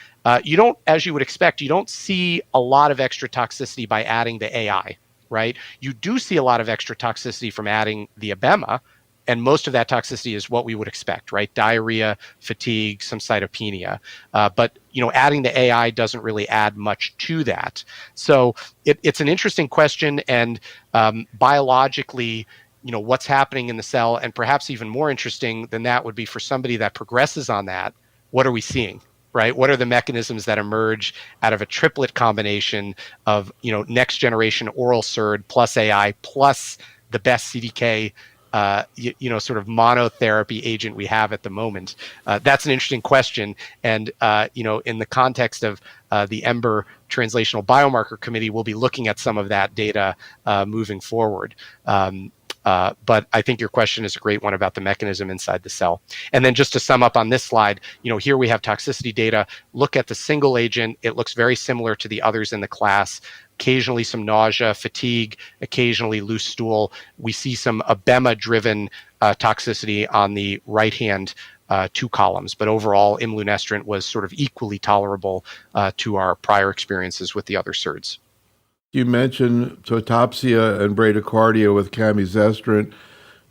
you don't, as you would expect, you don't see a lot of extra toxicity by adding the AI, right? You do see a lot of extra toxicity from adding the abema, and most of that toxicity is what we would expect, right? Diarrhea, fatigue, some cytopenia. But adding the AI doesn't really add much to that. So it's an interesting question, and biologically, what's happening in the cell, and perhaps even more interesting than that would be for somebody that progresses on that. What are we seeing? Right? What are the mechanisms that emerge out of a triplet combination of next generation oral SERD plus AI plus the best CDK sort of monotherapy agent we have at the moment? That's an interesting question. And, in the context of the EMBER Translational Biomarker Committee, we'll be looking at some of that data moving forward. But I think your question is a great one about the mechanism inside the cell. And then just to sum up on this slide, here we have toxicity data. Look at the single agent. It looks very similar to the others in the class. Occasionally some nausea, fatigue, occasionally loose stool. We see some abema-driven toxicity on the right-hand two columns. But overall, imlunestrant was sort of equally tolerable to our prior experiences with the other SERDs. You mentioned topsia and bradycardia with camizestrant.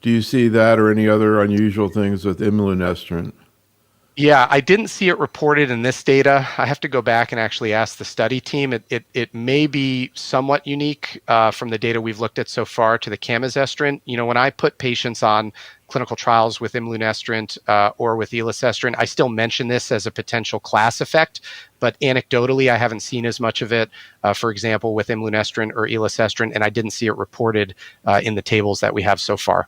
Do you see that or any other unusual things with imlunestrant? Yeah, I didn't see it reported in this data. I have to go back and actually ask the study team. It may be somewhat unique from the data we've looked at so far to the camizestrant. When I put patients on clinical trials with imlunestrant or with elacestrant, I still mention this as a potential class effect, but anecdotally, I haven't seen as much of it, for example, with imlunestrant or elacestrant, and I didn't see it reported in the tables that we have so far.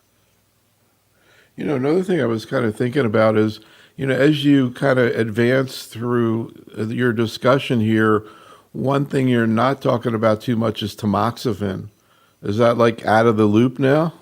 Another thing I was kind of thinking about is, as you kind of advance through your discussion here, one thing you're not talking about too much is tamoxifen. Is that like out of the loop now?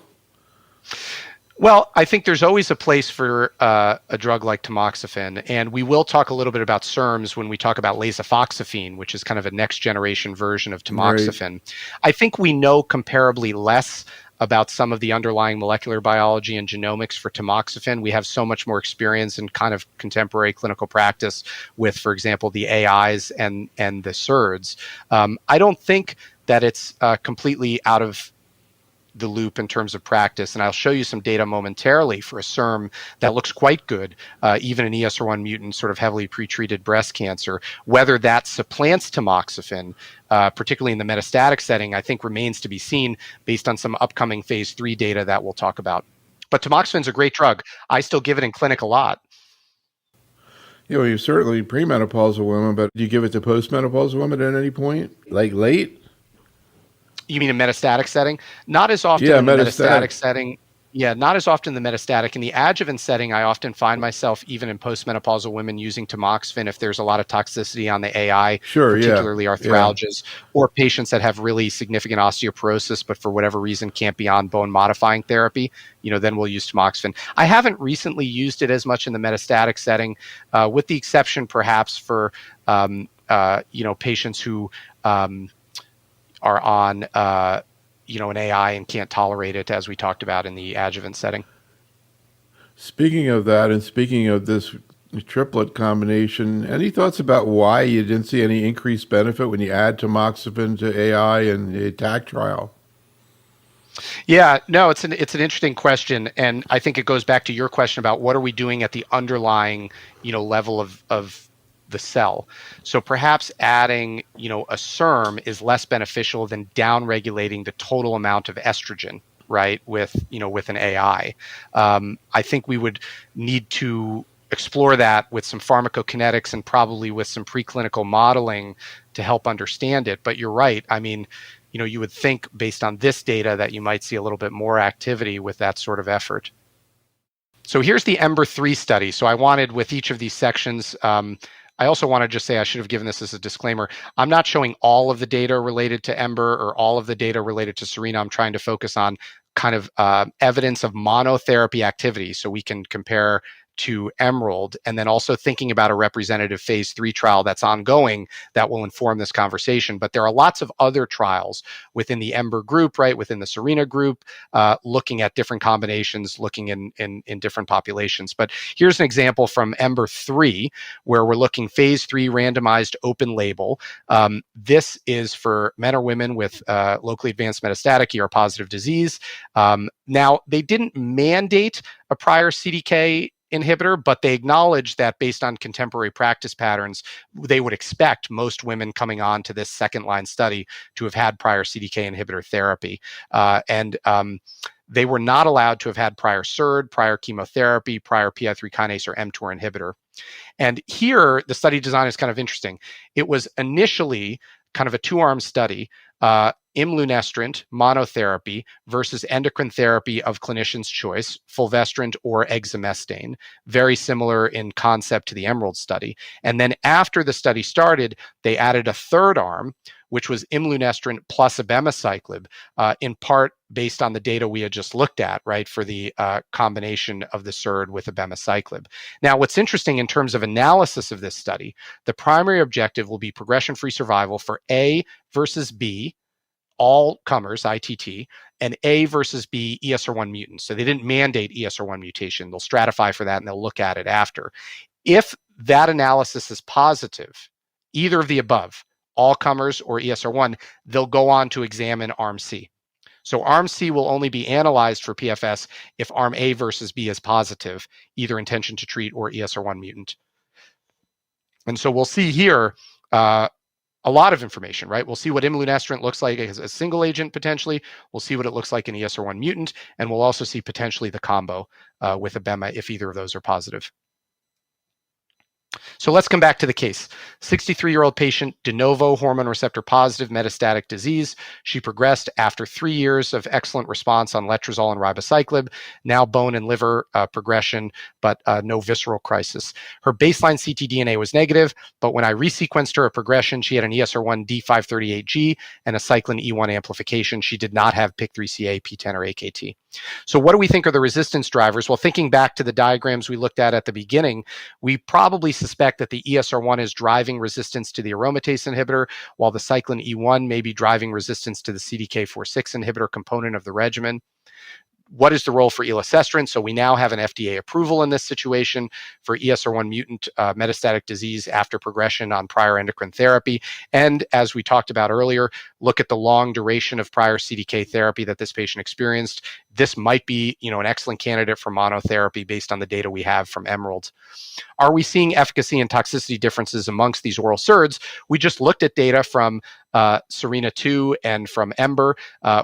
Well, I think there's always a place for a drug like tamoxifen, and we will talk a little bit about SERMs when we talk about lasofoxifene, which is kind of a next generation version of tamoxifen. Right. I think we know comparably less about some of the underlying molecular biology and genomics for tamoxifen. We have so much more experience in kind of contemporary clinical practice with, for example, the AIs and the SERDs. I don't think that it's completely out of the loop in terms of practice. And I'll show you some data momentarily for a SERM that looks quite good, even in ESR1 mutant, sort of heavily pretreated breast cancer. Whether that supplants tamoxifen, particularly in the metastatic setting, I think remains to be seen based on some upcoming phase 3 data that we'll talk about. But tamoxifen's a great drug. I still give it in clinic a lot. You're certainly premenopausal women, but do you give it to postmenopausal women at any point? Like late? You mean a metastatic setting? Not as often in the metastatic setting. Yeah, not as often in the metastatic. In the adjuvant setting, I often find myself, even in postmenopausal women, using tamoxifen if there's a lot of toxicity on the AI, particularly arthralgias, or patients that have really significant osteoporosis, but for whatever reason can't be on bone modifying therapy. Then we'll use tamoxifen. I haven't recently used it as much in the metastatic setting, with the exception perhaps for patients who are on an AI and can't tolerate it, as we talked about in the adjuvant setting. Speaking of that, and speaking of this triplet combination, any thoughts about why you didn't see any increased benefit when you add tamoxifen to AI in the ATTACK trial? Yeah, no, it's an interesting question, and I think it goes back to your question about what are we doing at the underlying level of the cell. So perhaps adding, a SERM is less beneficial than downregulating the total amount of estrogen, right? With an AI. I think we would need to explore that with some pharmacokinetics and probably with some preclinical modeling to help understand it. But you're right. I mean, you would think based on this data that you might see a little bit more activity with that sort of effort. So here's the EMBER-3 study. So I wanted with each of these sections, I also want to just say, I should have given this as a disclaimer, I'm not showing all of the data related to EMBER or all of the data related to SERENA. I'm trying to focus on kind of evidence of monotherapy activity so we can compare to Emerald, and then also thinking about a representative phase 3 trial that's ongoing that will inform this conversation. But there are lots of other trials within the Ember group, right, within the Serena group, looking at different combinations, looking in different populations. But here's an example from Ember 3, where we're looking phase 3 randomized open label. This is for men or women with locally advanced metastatic ER-positive disease. Now, they didn't mandate a prior CDK inhibitor, but they acknowledge that based on contemporary practice patterns, they would expect most women coming on to this second-line study to have had prior CDK inhibitor therapy. And they were not allowed to have had prior SERD, prior chemotherapy, prior PI3 kinase or mTOR inhibitor. And here, the study design is kind of interesting. It was initially kind of a two-arm study, imlunestrant monotherapy versus endocrine therapy of clinician's choice, fulvestrant or exemestane, very similar in concept to the Emerald study. And then after the study started, they added a third arm, which was imlunestrant plus abemaciclib, in part based on the data we had just looked at, right, for the combination of the SERD with abemaciclib. Now, what's interesting in terms of analysis of this study, the primary objective will be progression-free survival for A versus B, all comers, ITT, and A versus B, ESR1 mutants. So they didn't mandate ESR1 mutation. They'll stratify for that and they'll look at it after. If that analysis is positive, either of the above, all comers or ESR1, they'll go on to examine Arm C. So Arm C will only be analyzed for PFS if Arm A versus B is positive, either intention to treat or ESR1 mutant. And so we'll see here a lot of information, right? We'll see what imlunestrant looks like as a single agent potentially. We'll see what it looks like in ESR1 mutant, and we'll also see potentially the combo with abema if either of those are positive. So let's come back to the case. 63-year-old patient, de novo hormone receptor positive metastatic disease. She progressed after 3 years of excellent response on letrozole and ribociclib, now bone and liver progression, but no visceral crisis. Her baseline ctDNA was negative, but when I resequenced her a progression, she had an ESR1 D538G and a cyclin E1 amplification. She did not have PIK3CA, PTEN, or AKT. So what do we think are the resistance drivers? Well, thinking back to the diagrams we looked at the beginning, we probably suspect that the ESR1 is driving resistance to the aromatase inhibitor, while the cyclin E1 may be driving resistance to the CDK4/6 inhibitor component of the regimen. What is the role for elacestrant? So we now have an FDA approval in this situation for ESR1 mutant metastatic disease after progression on prior endocrine therapy. And as we talked about earlier, look at the long duration of prior CDK therapy that this patient experienced. This might be, an excellent candidate for monotherapy based on the data we have from Emerald. Are we seeing efficacy and toxicity differences amongst these oral SERDs? We just looked at data from Serena 2 and from Ember.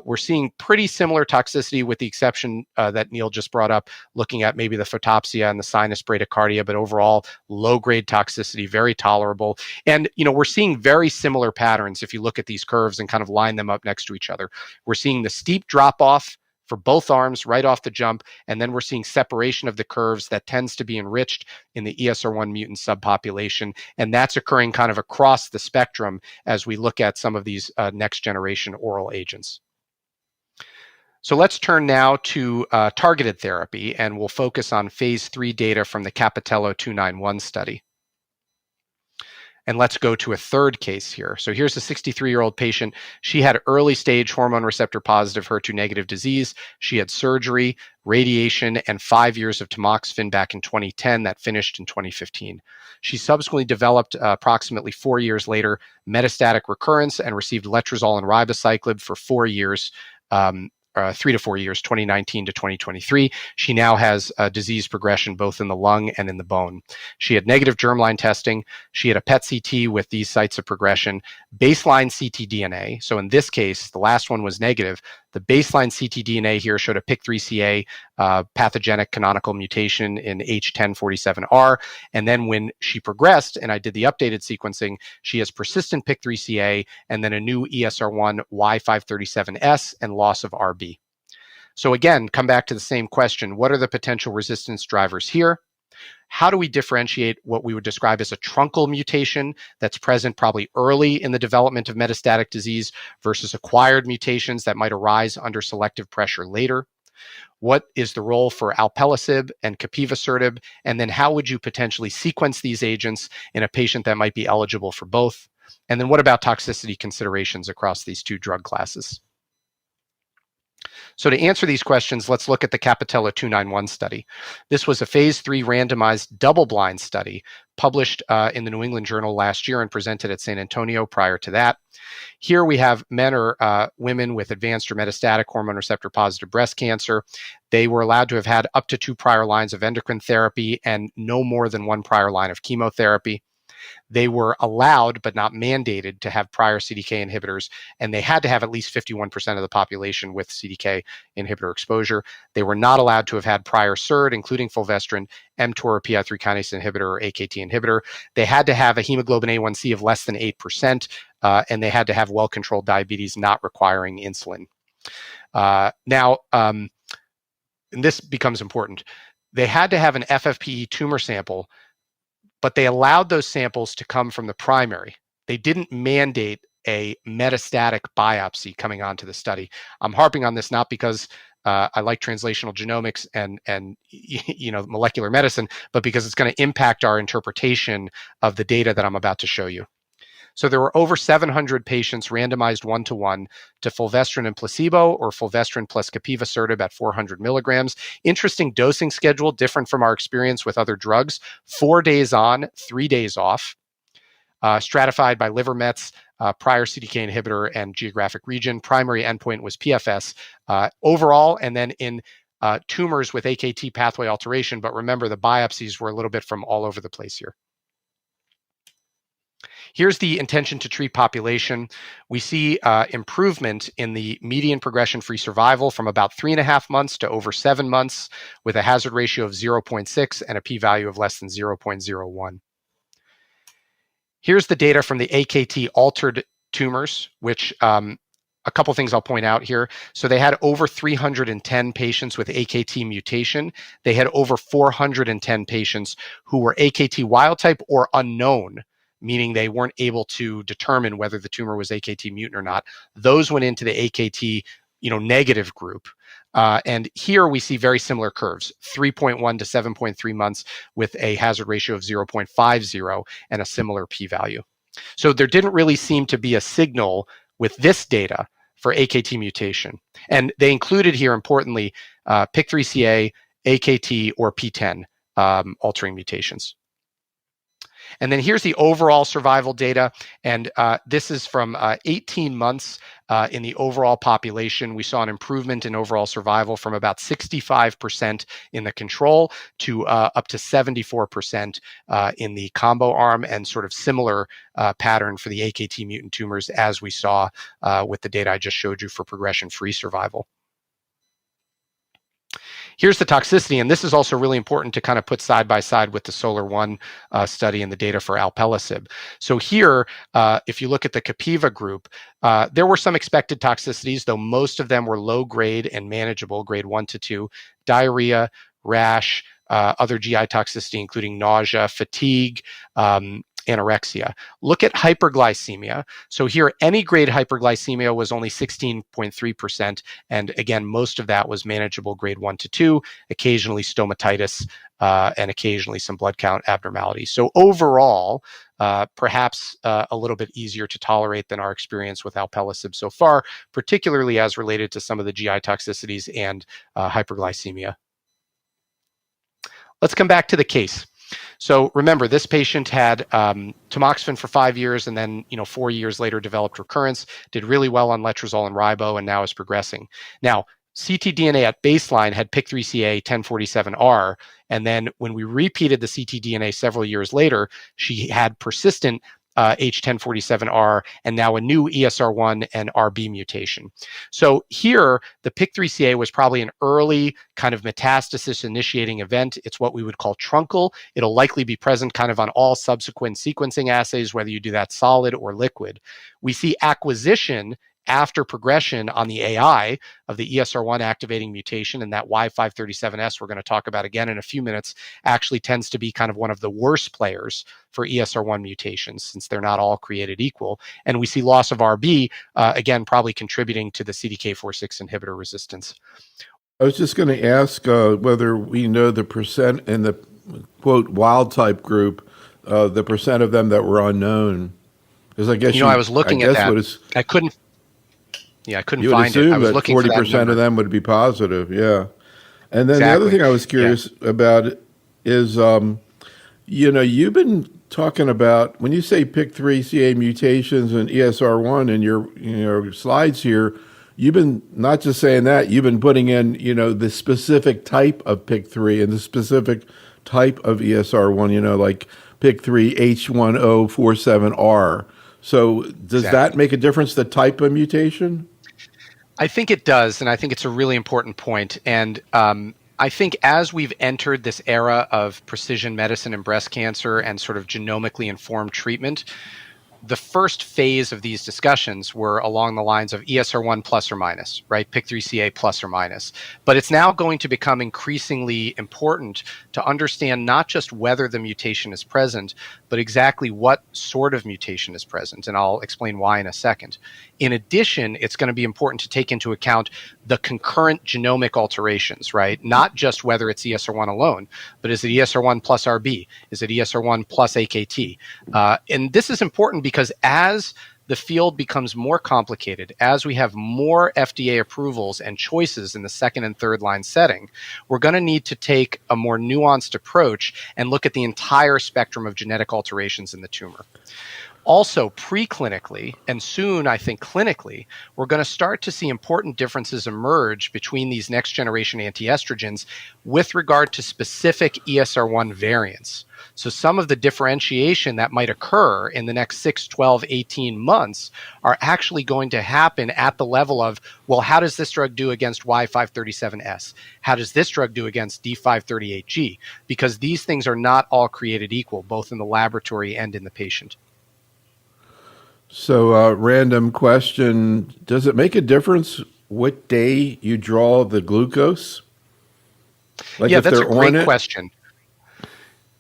We're seeing pretty similar toxicity with the exception that Neil just brought up, looking at maybe the photopsia and the sinus bradycardia, but overall low-grade toxicity, very tolerable. And, we're seeing very similar patterns if you look at these curves and kind of line them up next to each other. We're seeing the steep drop-off for both arms right off the jump, and then we're seeing separation of the curves that tends to be enriched in the ESR1 mutant subpopulation, and that's occurring kind of across the spectrum as we look at some of these next generation oral agents. So let's turn now to targeted therapy, and we'll focus on phase 3 data from the Capitello 291 study. And let's go to a third case here. So here's a 63-year-old patient. She had early stage hormone receptor positive HER2 negative disease. She had surgery, radiation, and 5 years of tamoxifen back in 2010 that finished in 2015. She subsequently developed approximately 4 years later metastatic recurrence and received letrozole and ribociclib for 4 years, 3 to 4 years, 2019 to 2023. She now has disease progression both in the lung and in the bone. She had negative germline testing. She had a PET CT with these sites of progression, baseline ctDNA. So in this case, the last one was negative. The baseline ctDNA here showed a PIK3CA pathogenic canonical mutation in H1047R. And then when she progressed, and I did the updated sequencing, she has persistent PIK3CA and then a new ESR1 Y537S and loss of RB. So again, come back to the same question. What are the potential resistance drivers here? How do we differentiate what we would describe as a truncal mutation that's present probably early in the development of metastatic disease versus acquired mutations that might arise under selective pressure later? What is the role for alpelisib and capivasertib? And then how would you potentially sequence these agents in a patient that might be eligible for both? And then what about toxicity considerations across these two drug classes? So to answer these questions, let's look at the Capitella 291 study. This was a phase 3 randomized double-blind study published in the New England Journal last year and presented at San Antonio prior to that. Here we have men or women with advanced or metastatic hormone receptor positive breast cancer. They were allowed to have had up to 2 prior lines of endocrine therapy and no more than 1 prior line of chemotherapy. They were allowed, but not mandated, to have prior CDK inhibitors, and they had to have at least 51% of the population with CDK inhibitor exposure. They were not allowed to have had prior SERD, including fulvestrant, mTOR or PI3 kinase inhibitor or AKT inhibitor. They had to have a hemoglobin A1C of less than 8%, and they had to have well-controlled diabetes not requiring insulin. And this becomes important. They had to have an FFPE tumor sample, but they allowed those samples to come from the primary. They didn't mandate a metastatic biopsy coming onto the study. I'm harping on this not because I like translational genomics and molecular medicine, but because it's going to impact our interpretation of the data that I'm about to show you. So there were over 700 patients randomized 1-to-1 to fulvestrant and placebo, or fulvestrant plus capivasertib at 400 milligrams. Interesting dosing schedule, different from our experience with other drugs. 4 days on, 3 days off. Stratified by liver mets, prior CDK inhibitor, and geographic region. Primary endpoint was PFS overall, and then in tumors with AKT pathway alteration. But remember, the biopsies were a little bit from all over the place here. Here's the intention to treat population. We see improvement in the median progression-free survival from about 3.5 months to over 7 months, with a hazard ratio of 0.6 and a p-value of less than 0.01. Here's the data from the AKT altered tumors, which a couple things I'll point out here. So they had over 310 patients with AKT mutation. They had over 410 patients who were AKT wild type or unknown, meaning they weren't able to determine whether the tumor was AKT mutant or not. Those went into the AKT negative group. And here we see very similar curves, 3.1 to 7.3 months with a hazard ratio of 0.50 and a similar p-value. So there didn't really seem to be a signal with this data for AKT mutation. And they included here, importantly, PIK3CA, AKT, or PTEN altering mutations. And then here's the overall survival data. And this is from 18 months in the overall population. We saw an improvement in overall survival from about 65% in the control to up to 74% in the combo arm, and sort of similar pattern for the AKT mutant tumors as we saw with the data I just showed you for progression-free survival. Here's the toxicity, and this is also really important to kind of put side by side with the SOLAR-1 study and the data for alpelisib. So here, if you look at the Capiva group, there were some expected toxicities, though most of them were low grade and manageable, grade 1 to 2, diarrhea, rash, other GI toxicity, including nausea, fatigue, anorexia. Look at hyperglycemia. So here, any grade hyperglycemia was only 16.3%. And again, most of that was manageable, grade 1 to 2, occasionally stomatitis, and occasionally some blood count abnormalities. So overall, perhaps a little bit easier to tolerate than our experience with alpelisib so far, particularly as related to some of the GI toxicities and hyperglycemia. Let's come back to the case. So remember, this patient had tamoxifen for 5 years, and then 4 years later developed recurrence, did really well on letrozole and ribo, and now is progressing. Now, ctDNA at baseline had PIK3CA 1047R, and then when we repeated the ctDNA several years later, she had persistent H1047R, and now a new ESR1 and RB mutation. So here, the PIK3CA was probably an early kind of metastasis initiating event. It's what we would call truncal. It'll likely be present kind of on all subsequent sequencing assays, whether you do that solid or liquid. We see acquisition after progression on the AI of the ESR1 activating mutation, and that Y537S we're going to talk about again in a few minutes actually tends to be kind of one of the worst players for ESR1 mutations, since they're not all created equal. And we see loss of RB, again, probably contributing to the CDK4/6 inhibitor resistance. I was just going to ask whether we know the percent in the quote wild type group, the percent of them that were unknown. Because I was I looking at guess that. what is I couldn't, yeah, I couldn't you would find it. I assume was that looking for that 40% of number. them would be positive. Yeah. And then the other Exactly. thing I was Yeah. curious about is, you've been talking about when you say PIK3CA mutations and ESR1 in your slides here, you've been not just saying that, you've been putting in, the specific type of PIK3 and the specific type of ESR1, like PIK3 H1047R. So does that Exactly. make a difference, the type of mutation? I think it does, and I think it's a really important point. And I think as we've entered this era of precision medicine and breast cancer and sort of genomically informed treatment, the first phase of these discussions were along the lines of ESR1 plus or minus, right? PIK3CA plus or minus. But it's now going to become increasingly important to understand not just whether the mutation is present, but exactly what sort of mutation is present. And I'll explain why in a second. In addition, it's going to be important to take into account the concurrent genomic alterations, right? Not just whether it's ESR1 alone, but is it ESR1 plus RB? Is it ESR1 plus AKT? And this is important because as the field becomes more complicated, as we have more FDA approvals and choices in the second and third line setting, we're going to need to take a more nuanced approach and look at the entire spectrum of genetic alterations in the tumor. Also, preclinically, and soon, I think clinically, we're going to start to see important differences emerge between these next generation antiestrogens with regard to specific ESR1 variants. So some of the differentiation that might occur in the next 6, 12, 18 months are actually going to happen at the level of, well, how does this drug do against Y537S? How does this drug do against D538G? Because these things are not all created equal, both in the laboratory and in the patient. So, random question. Does it make a difference what day you draw the glucose? Like Yeah, if that's a they're on great it? question.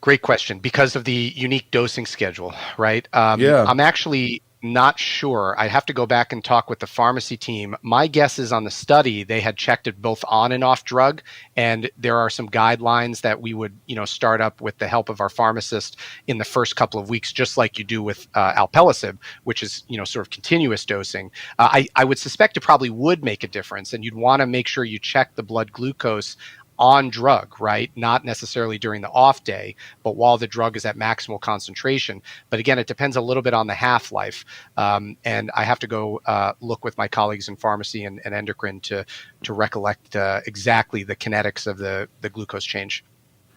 Great question. Because of the unique dosing schedule, right? Yeah. I'm actually not sure. I'd have to go back and talk with the pharmacy team. My guess is on the study, they had checked it both on and off drug. And there are some guidelines that we would, start up with the help of our pharmacist in the first couple of weeks, just like you do with alpelisib, which is, sort of continuous dosing. I would suspect it probably would make a difference. And you'd want to make sure you check the blood glucose on drug, right? Not necessarily during the off day, but while the drug is at maximal concentration. But again, it depends a little bit on the half-life. And I have to go look with my colleagues in pharmacy and endocrine to recollect exactly the kinetics of the glucose change.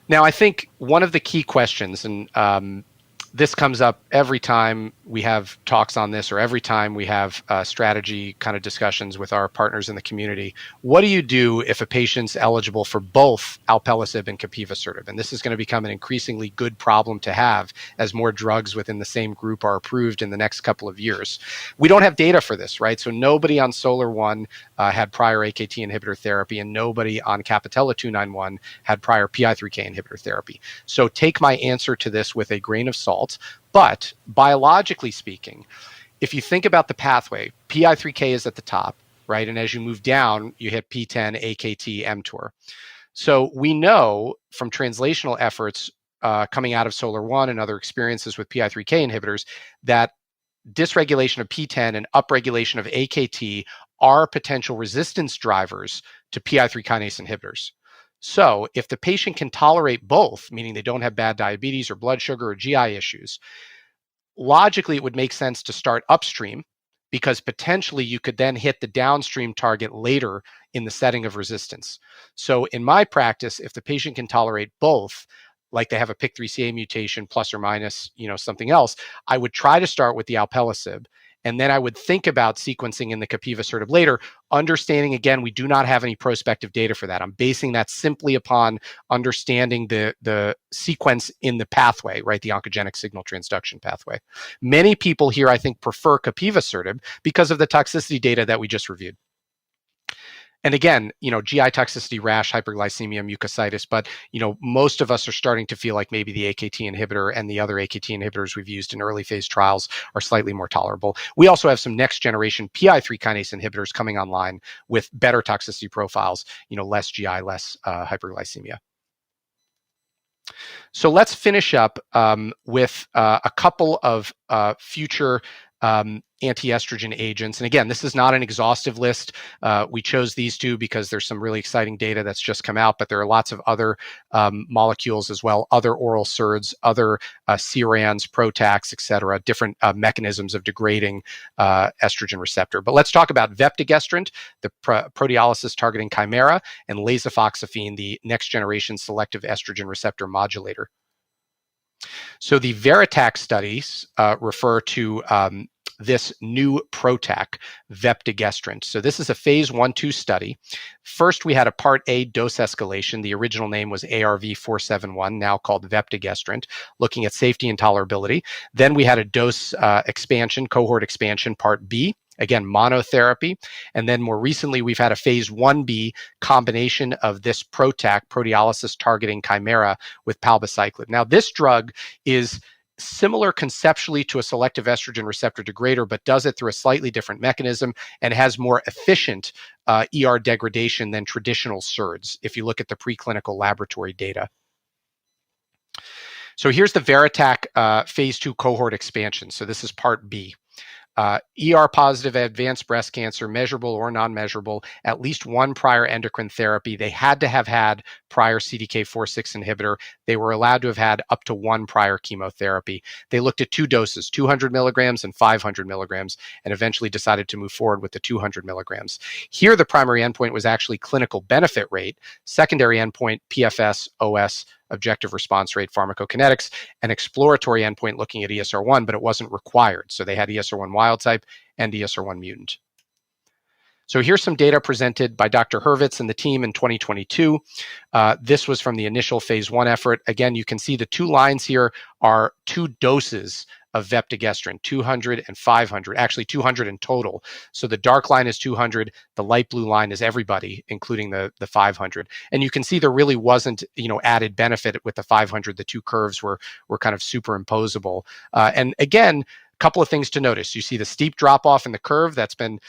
Now, I think one of the key questions, and this comes up every time we have talks on this or every time we have strategy kind of discussions with our partners in the community. What do you do if a patient's eligible for both alpelisib and capivasertib? And this is going to become an increasingly good problem to have as more drugs within the same group are approved in the next couple of years. We don't have data for this, right? So nobody on Solar One had prior AKT inhibitor therapy, and nobody on Capitella 291 had prior PI3K inhibitor therapy. So take my answer to this with a grain of salt. But biologically speaking, if you think about the pathway, PI3K is at the top, right? And as you move down, you hit PTEN, AKT, mTOR. So we know from translational efforts coming out of Solar One and other experiences with PI3K inhibitors that dysregulation of PTEN and upregulation of AKT are potential resistance drivers to PI3 kinase inhibitors. So if the patient can tolerate both, meaning they don't have bad diabetes or blood sugar or GI issues, logically it would make sense to start upstream because potentially you could then hit the downstream target later in the setting of resistance. So in my practice, if the patient can tolerate both, like they have a PIK3CA mutation plus or minus, something else, I would try to start with the alpelisib. And then I would think about sequencing in the capivasertib later, understanding, again, we do not have any prospective data for that. I'm basing that simply upon understanding the sequence in the pathway, right? The oncogenic signal transduction pathway. Many people here, I think, prefer capivasertib because of the toxicity data that we just reviewed. And again, GI toxicity, rash, hyperglycemia, mucositis, but most of us are starting to feel like maybe the AKT inhibitor and the other AKT inhibitors we've used in early phase trials are slightly more tolerable. We also have some next generation PI3 kinase inhibitors coming online with better toxicity profiles, less GI, less hyperglycemia. So let's finish up with a couple of future anti-estrogen agents. And again, this is not an exhaustive list. We chose these two because there's some really exciting data that's just come out, but there are lots of other molecules as well, other oral SERDs, other CERANs, PROTACs, et cetera, different mechanisms of degrading estrogen receptor. But let's talk about vepdegestrant, the proteolysis targeting chimera, and lasofoxifene, the next generation selective estrogen receptor modulator. So the VERITAC studies refer to this new PROTAC, vepdegestrant. So this is a phase 1/2 study. First, we had a part A dose escalation. The original name was ARV-471, now called vepdegestrant, looking at safety and tolerability. Then we had a dose expansion, cohort expansion, part B. Again, monotherapy. And then more recently, we've had a phase 1B combination of this PROTAC, proteolysis targeting chimera, with palbociclib. Now, this drug is similar conceptually to a selective estrogen receptor degrader, but does it through a slightly different mechanism and has more efficient ER degradation than traditional SERDs, if you look at the preclinical laboratory data. So here's the VERITAC phase 2 cohort expansion. So this is part B. ER positive advanced breast cancer, measurable or non-measurable, at least one prior endocrine therapy. They had to have had prior CDK4/6 inhibitor. They were allowed to have had up to one prior chemotherapy. They looked at two doses, 200 milligrams and 500 milligrams, and eventually decided to move forward with the 200 milligrams. Here, the primary endpoint was actually clinical benefit rate. Secondary endpoint, PFS, OS, objective response rate, pharmacokinetics, an exploratory endpoint looking at ESR1, but it wasn't required. So they had ESR1 wild type and ESR1 mutant. So here's some data presented by Dr. Hurvitz and the team in 2022. This was from the initial phase 1 effort. Again, you can see the two lines here are two doses of vepdegestrant, 200 and 500, actually 200 in total. So the dark line is 200, the light blue line is everybody, including the 500. And you can see there really wasn't, added benefit with the 500. The two curves were kind of superimposable. And again, a couple of things to notice. You see the steep drop off in the curve. That's been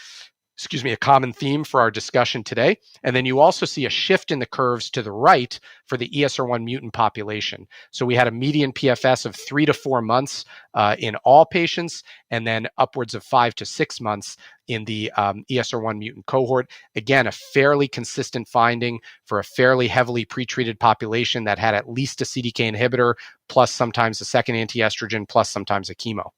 a common theme for our discussion today. And then you also see a shift in the curves to the right for the ESR1 mutant population. So we had a median PFS of 3 to 4 months in all patients, and then upwards of 5 to 6 months in the ESR1 mutant cohort. Again, a fairly consistent finding for a fairly heavily pretreated population that had at least a CDK inhibitor, plus sometimes a second anti-estrogen, plus sometimes a chemo.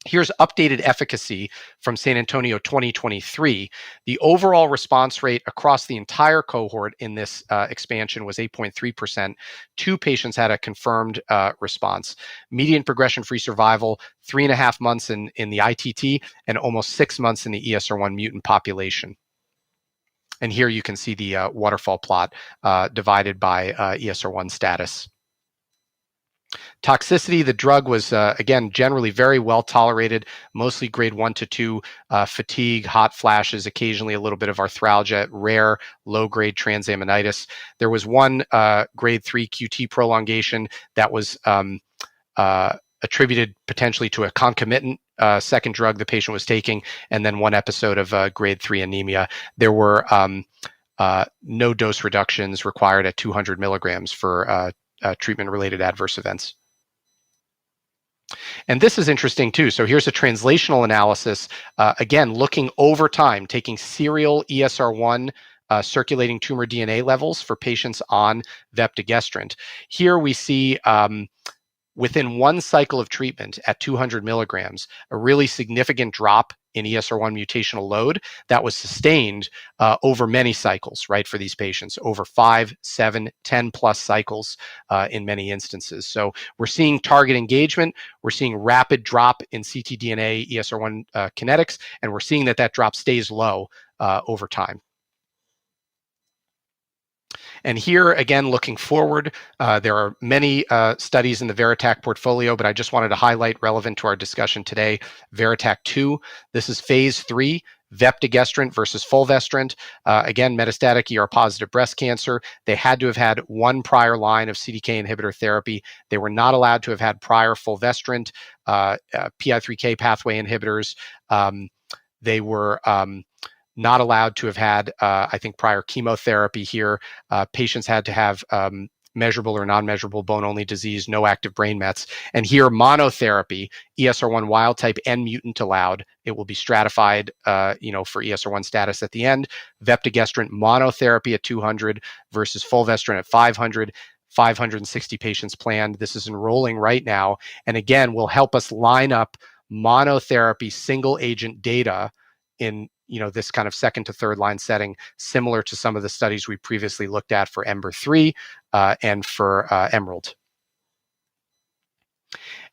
Here's updated efficacy from San Antonio 2023. The overall response rate across the entire cohort in this expansion was 8.3%. 2 patients had a confirmed response. Median progression-free survival, 3.5 months in the ITT and almost 6 months in the ESR1 mutant population. And here you can see the waterfall plot divided by ESR1 status. Toxicity, the drug was, again, generally very well tolerated, mostly grade 1 to 2 fatigue, hot flashes, occasionally a little bit of arthralgia, rare low-grade transaminitis. There was one grade 3 QT prolongation that was attributed potentially to a concomitant second drug the patient was taking, and then one episode of grade 3 anemia. There were no dose reductions required at 200 milligrams for treatment-related adverse events. And this is interesting too. So here's a translational analysis, again, looking over time, taking serial ESR1 circulating tumor DNA levels for patients on vepdegestrant. Here we see within one cycle of treatment at 200 milligrams, a really significant drop in ESR1 mutational load that was sustained over many cycles, right, for these patients, over 5, 7, 10 plus cycles in many instances. So we're seeing target engagement, we're seeing rapid drop in ctDNA ESR1 kinetics, and we're seeing that drop stays low over time. And here, again, looking forward, there are many studies in the VERITAC portfolio, but I just wanted to highlight, relevant to our discussion today, VERITAC 2. This is phase 3, vepdegestrant versus fulvestrant. Again, metastatic ER-positive breast cancer. They had to have had one prior line of CDK inhibitor therapy. They were not allowed to have had prior fulvestrant, PI3K pathway inhibitors. They were not allowed to have had, I think, prior chemotherapy here. Patients had to have measurable or non-measurable bone-only disease, no active brain mets. And here, monotherapy, ESR1 wild type and mutant allowed. It will be stratified, for ESR1 status at the end. Vepdegestrant monotherapy at 200 versus fulvestrant at 500. 560 patients planned. This is enrolling right now. And again, will help us line up monotherapy single agent data in this kind of second to third line setting, similar to some of the studies we previously looked at for EMBER-3 and for Emerald.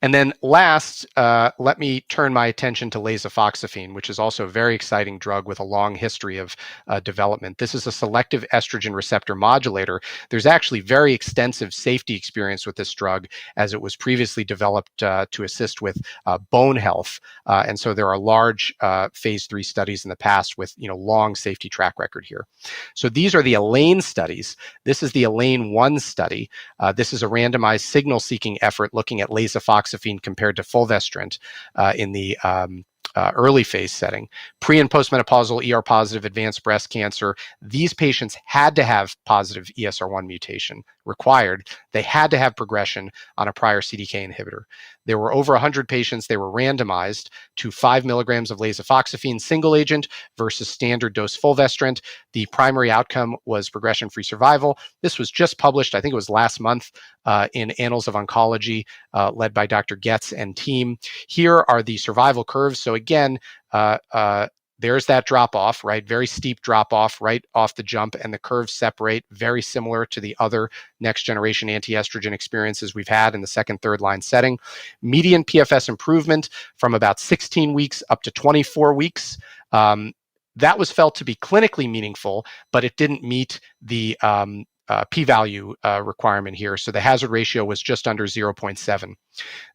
And then last, let me turn my attention to lasofoxifene, which is also a very exciting drug with a long history of development. This is a selective estrogen receptor modulator. There's actually very extensive safety experience with this drug, as it was previously developed to assist with bone health. And so there are large phase 3 studies in the past with long safety track record here. So these are the ELAINE studies. This is the ELAINE 1 study. This is a randomized signal-seeking effort looking at lasofoxifene compared to fulvestrant in the early phase setting. Pre and postmenopausal ER-positive advanced breast cancer, these patients had to have positive ESR1 mutation required. They had to have progression on a prior CDK inhibitor. There were over 100 patients. They were randomized to 5 milligrams of lasofoxifene single agent versus standard dose fulvestrant. The primary outcome was progression-free survival. This was just published, I think it was last month, in Annals of Oncology, led by Dr. Getz and team. Here are the survival curves. So again, there's that drop off, right? Very steep drop off right off the jump, and the curves separate, very similar to the other next generation anti-estrogen experiences we've had in the second, third line setting. Median PFS improvement from about 16 weeks up to 24 weeks. That was felt to be clinically meaningful, but it didn't meet the p-value requirement here. So the hazard ratio was just under 0.7.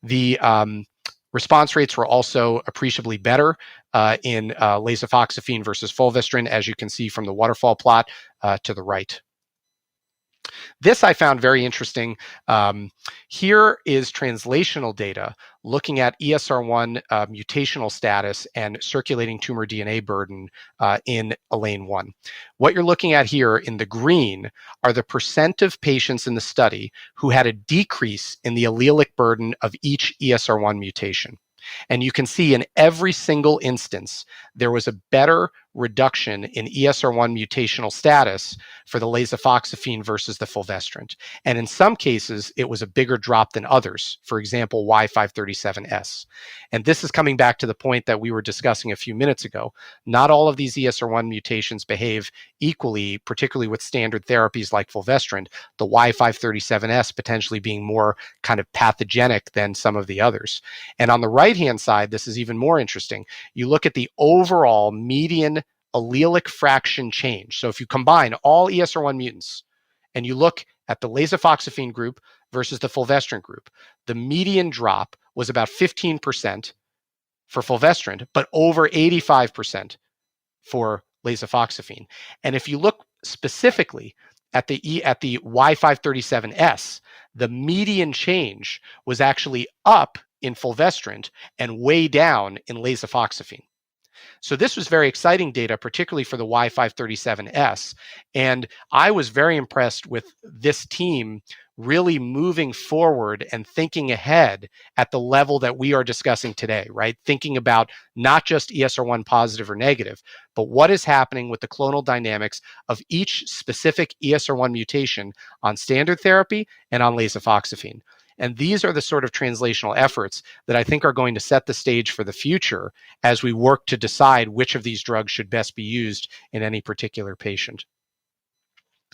The response rates were also appreciably better in lasofoxifene versus fulvestrant, as you can see from the waterfall plot to the right. This I found very interesting. Here is translational data looking at ESR1 mutational status and circulating tumor DNA burden in ELAINE 1. What you're looking at here in the green are the percent of patients in the study who had a decrease in the allelic burden of each ESR1 mutation. And you can see in every single instance, there was a better reduction in ESR1 mutational status for the lasofoxifene versus the fulvestrant. And in some cases, it was a bigger drop than others, for example, Y537S. And this is coming back to the point that we were discussing a few minutes ago. Not all of these ESR1 mutations behave equally, particularly with standard therapies like fulvestrant, the Y537S potentially being more kind of pathogenic than some of the others. And on the right-hand side, this is even more interesting. You look at the overall median allelic fraction change. So if you combine all ESR1 mutants and you look at the lasofoxifene group versus the fulvestrant group, the median drop was about 15% for fulvestrant, but over 85% for lasofoxifene. And if you look specifically at the Y537S, the median change was actually up in fulvestrant and way down in lasofoxifene. So this was very exciting data, particularly for the Y537S. And I was very impressed with this team really moving forward and thinking ahead at the level that we are discussing today, right? Thinking about not just ESR1 positive or negative, but what is happening with the clonal dynamics of each specific ESR1 mutation on standard therapy and on lasofoxifene. And these are the sort of translational efforts that I think are going to set the stage for the future as we work to decide which of these drugs should best be used in any particular patient.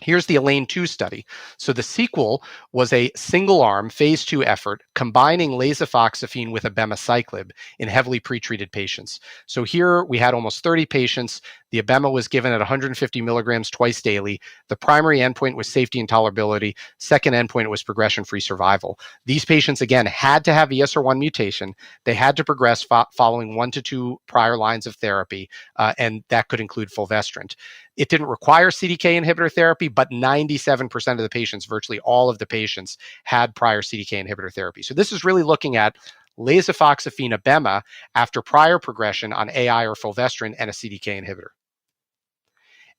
Here's the ELAINE 2 study. So the sequel was a single-arm phase 2 effort combining lasofoxifene with abemaciclib in heavily pretreated patients. So here we had almost 30 patients. The abema was given at 150 milligrams twice daily. The primary endpoint was safety and tolerability. Second endpoint was progression-free survival. These patients, again, had to have ESR1 mutation. They had to progress following 1 to 2 prior lines of therapy, and that could include fulvestrant. It didn't require CDK inhibitor therapy, but 97% of the patients, virtually all of the patients, had prior CDK inhibitor therapy. So this is really looking at lasofoxifene abema after prior progression on AI or fulvestrant and a CDK inhibitor.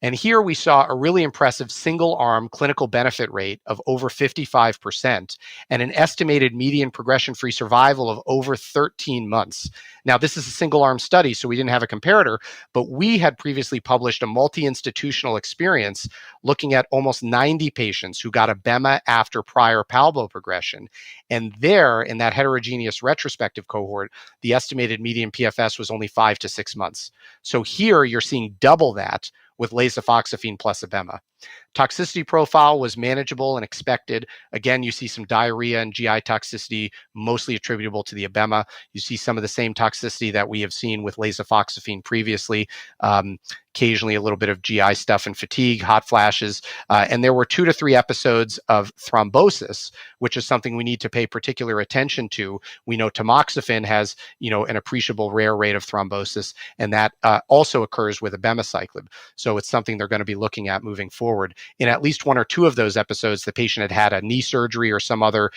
And here we saw a really impressive single-arm clinical benefit rate of over 55% and an estimated median progression-free survival of over 13 months. Now, this is a single-arm study, so we didn't have a comparator, but we had previously published a multi-institutional experience looking at almost 90 patients who got abema after prior palbo progression. And there, in that heterogeneous retrospective cohort, the estimated median PFS was only 5 to 6 months. So here you're seeing double that with lasofoxifene plus abema. Toxicity profile was manageable and expected. Again, you see some diarrhea and GI toxicity, mostly attributable to the abema. You see some of the same toxicity that we have seen with lasofoxifene previously. Occasionally a little bit of GI stuff and fatigue, hot flashes, and there were 2 to 3 episodes of thrombosis, which is something we need to pay particular attention to. We know tamoxifen has, an appreciable rare rate of thrombosis, and that also occurs with abemaciclib. So it's something they're going to be looking at moving forward. In at least 1 or 2 of those episodes, the patient had had a knee surgery or some other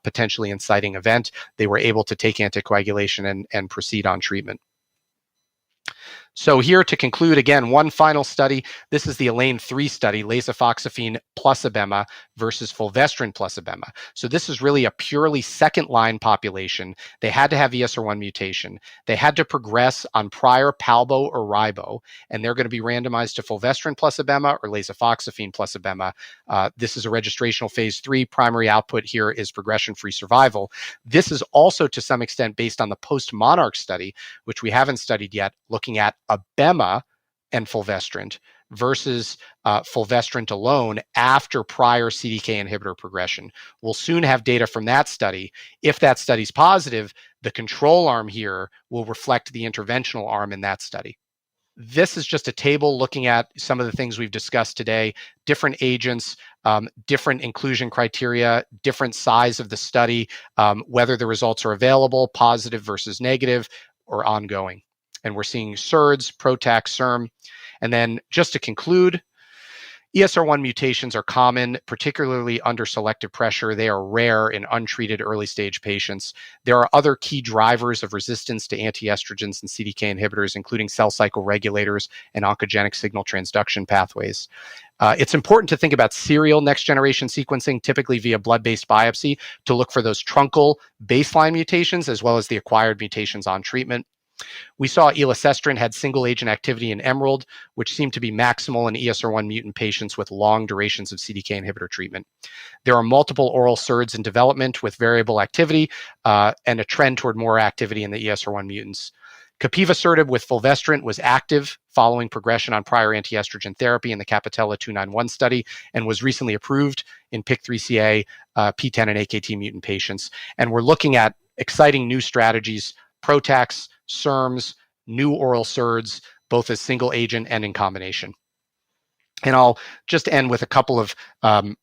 potentially inciting event. They were able to take anticoagulation and proceed on treatment. So here to conclude, again, one final study. This is the ELAINE 3 study, lasofoxifene plus abema versus fulvestrant plus abema. So this is really a purely second-line population. They had to have ESR1 mutation. They had to progress on prior palbo or ribo, and they're going to be randomized to fulvestrant plus abema or lasofoxifene plus abema. This is a registrational phase 3. Primary output here is progression-free survival. This is also to some extent based on the post-MONARCH study, which we haven't studied yet, looking at abema and fulvestrant versus fulvestrant alone after prior CDK inhibitor progression. We'll soon have data from that study. If that study's positive, the control arm here will reflect the interventional arm in that study. This is just a table looking at some of the things we've discussed today, different agents, different inclusion criteria, different size of the study, whether the results are available, positive versus negative, or ongoing. And we're seeing SERDs, PROTAC, SERM. And then just to conclude, ESR1 mutations are common, particularly under selective pressure. They are rare in untreated early stage patients. There are other key drivers of resistance to antiestrogens and CDK inhibitors, including cell cycle regulators and oncogenic signal transduction pathways. It's important to think about serial next generation sequencing, typically via blood-based biopsy, to look for those truncal baseline mutations as well as the acquired mutations on treatment. We saw elacestrant had single agent activity in EMERALD, which seemed to be maximal in ESR1 mutant patients with long durations of CDK inhibitor treatment. There are multiple oral SERDs in development with variable activity and a trend toward more activity in the ESR1 mutants. Capivasertib with fulvestrant was active following progression on prior antiestrogen therapy in the Capitella 291 study and was recently approved in PIK3CA, PTEN, and AKT mutant patients. And we're looking at exciting new strategies, PROTACs, SERMs, new oral SERDs, both as single agent and in combination. And I'll just end with a couple of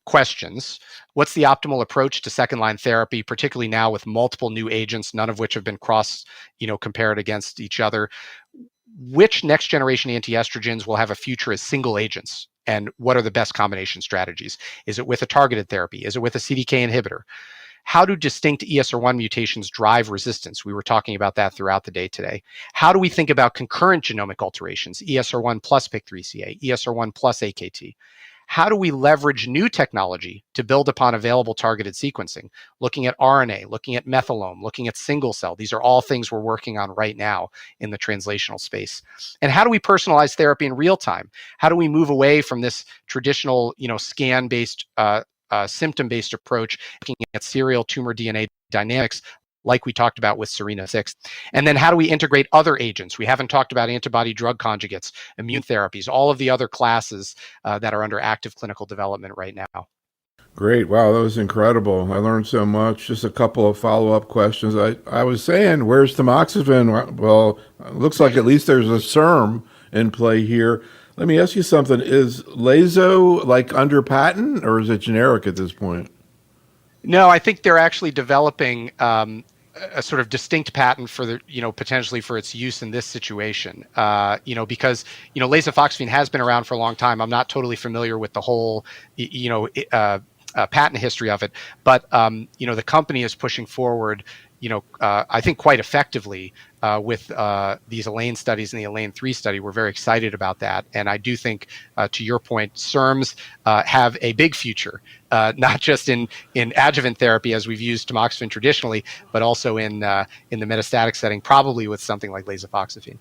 questions. What's the optimal approach to second-line therapy, particularly now with multiple new agents, none of which have been compared against each other? Which next-generation antiestrogens will have a future as single agents? And what are the best combination strategies? Is it with a targeted therapy? Is it with a CDK inhibitor? How do distinct ESR1 mutations drive resistance? We were talking about that throughout the day today. How do we think about concurrent genomic alterations, ESR1 plus PIK3CA, ESR1 plus AKT? How do we leverage new technology to build upon available targeted sequencing? Looking at RNA, looking at methylome, looking at single cell. These are all things we're working on right now in the translational space. And how do we personalize therapy in real time? How do we move away from this traditional, scan-based symptom-based approach, looking at serial tumor DNA dynamics like we talked about with SERENA-6. And then how do we integrate other agents? We haven't talked about antibody drug conjugates, immune therapies, all of the other classes that are under active clinical development right now. Great. Wow, that was incredible. I learned so much. Just a couple of follow-up questions. I was saying, where's tamoxifen? Well, it looks like at least there's a SERM in play here. Let me ask you something. Is lazo like under patent or is it generic at this point? No, I think they're actually developing a sort of distinct patent for the, potentially for its use in this situation. Because lasofoxifene has been around for a long time. I'm not totally familiar with the whole, patent history of it, but the company is pushing forward. I think quite effectively with these Elaine studies and the Elaine 3 study. We're very excited about that. And I do think, to your point, SERMs have a big future, not just in adjuvant therapy as we've used tamoxifen traditionally, but also in the metastatic setting, probably with something like lasofoxifene.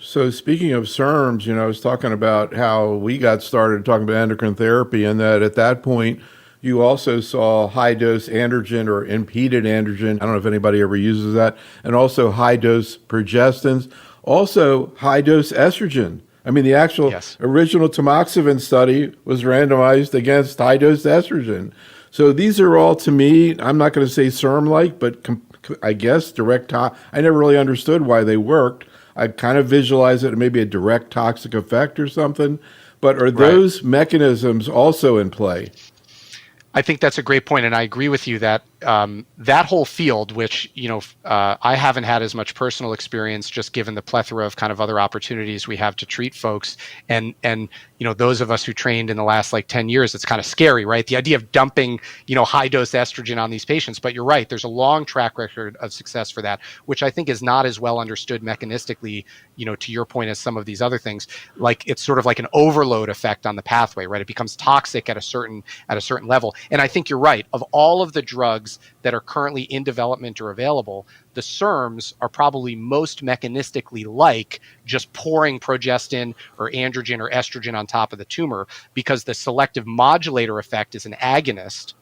So speaking of SERMs, I was talking about how we got started talking about endocrine therapy, and that at that point, you also saw high dose androgen or impeded androgen. I don't know if anybody ever uses that, and also high dose progestins, also high dose estrogen. I mean, the actual Yes. original tamoxifen study was randomized against high dose estrogen. So these are all, to me, I'm not going to say SERM like, but I guess I never really understood why they worked. I kind of visualize it maybe a direct toxic effect or something. But are Right. those mechanisms also in play? I think that's a great point, and I agree with you that that whole field, which I haven't had as much personal experience, just given the plethora of kind of other opportunities we have to treat folks, and those of us who trained in the last like 10 years, it's kind of scary, right? The idea of dumping high dose estrogen on these patients, but you're right, there's a long track record of success for that, which I think is not as well understood mechanistically, to your point, as some of these other things. Like it's sort of like an overload effect on the pathway, right? It becomes toxic at a certain level. And I think you're right. Of all of the drugs that are currently in development or available, the SERMs are probably most mechanistically like just pouring progestin or androgen or estrogen on top of the tumor, because the selective modulator effect is an agonist,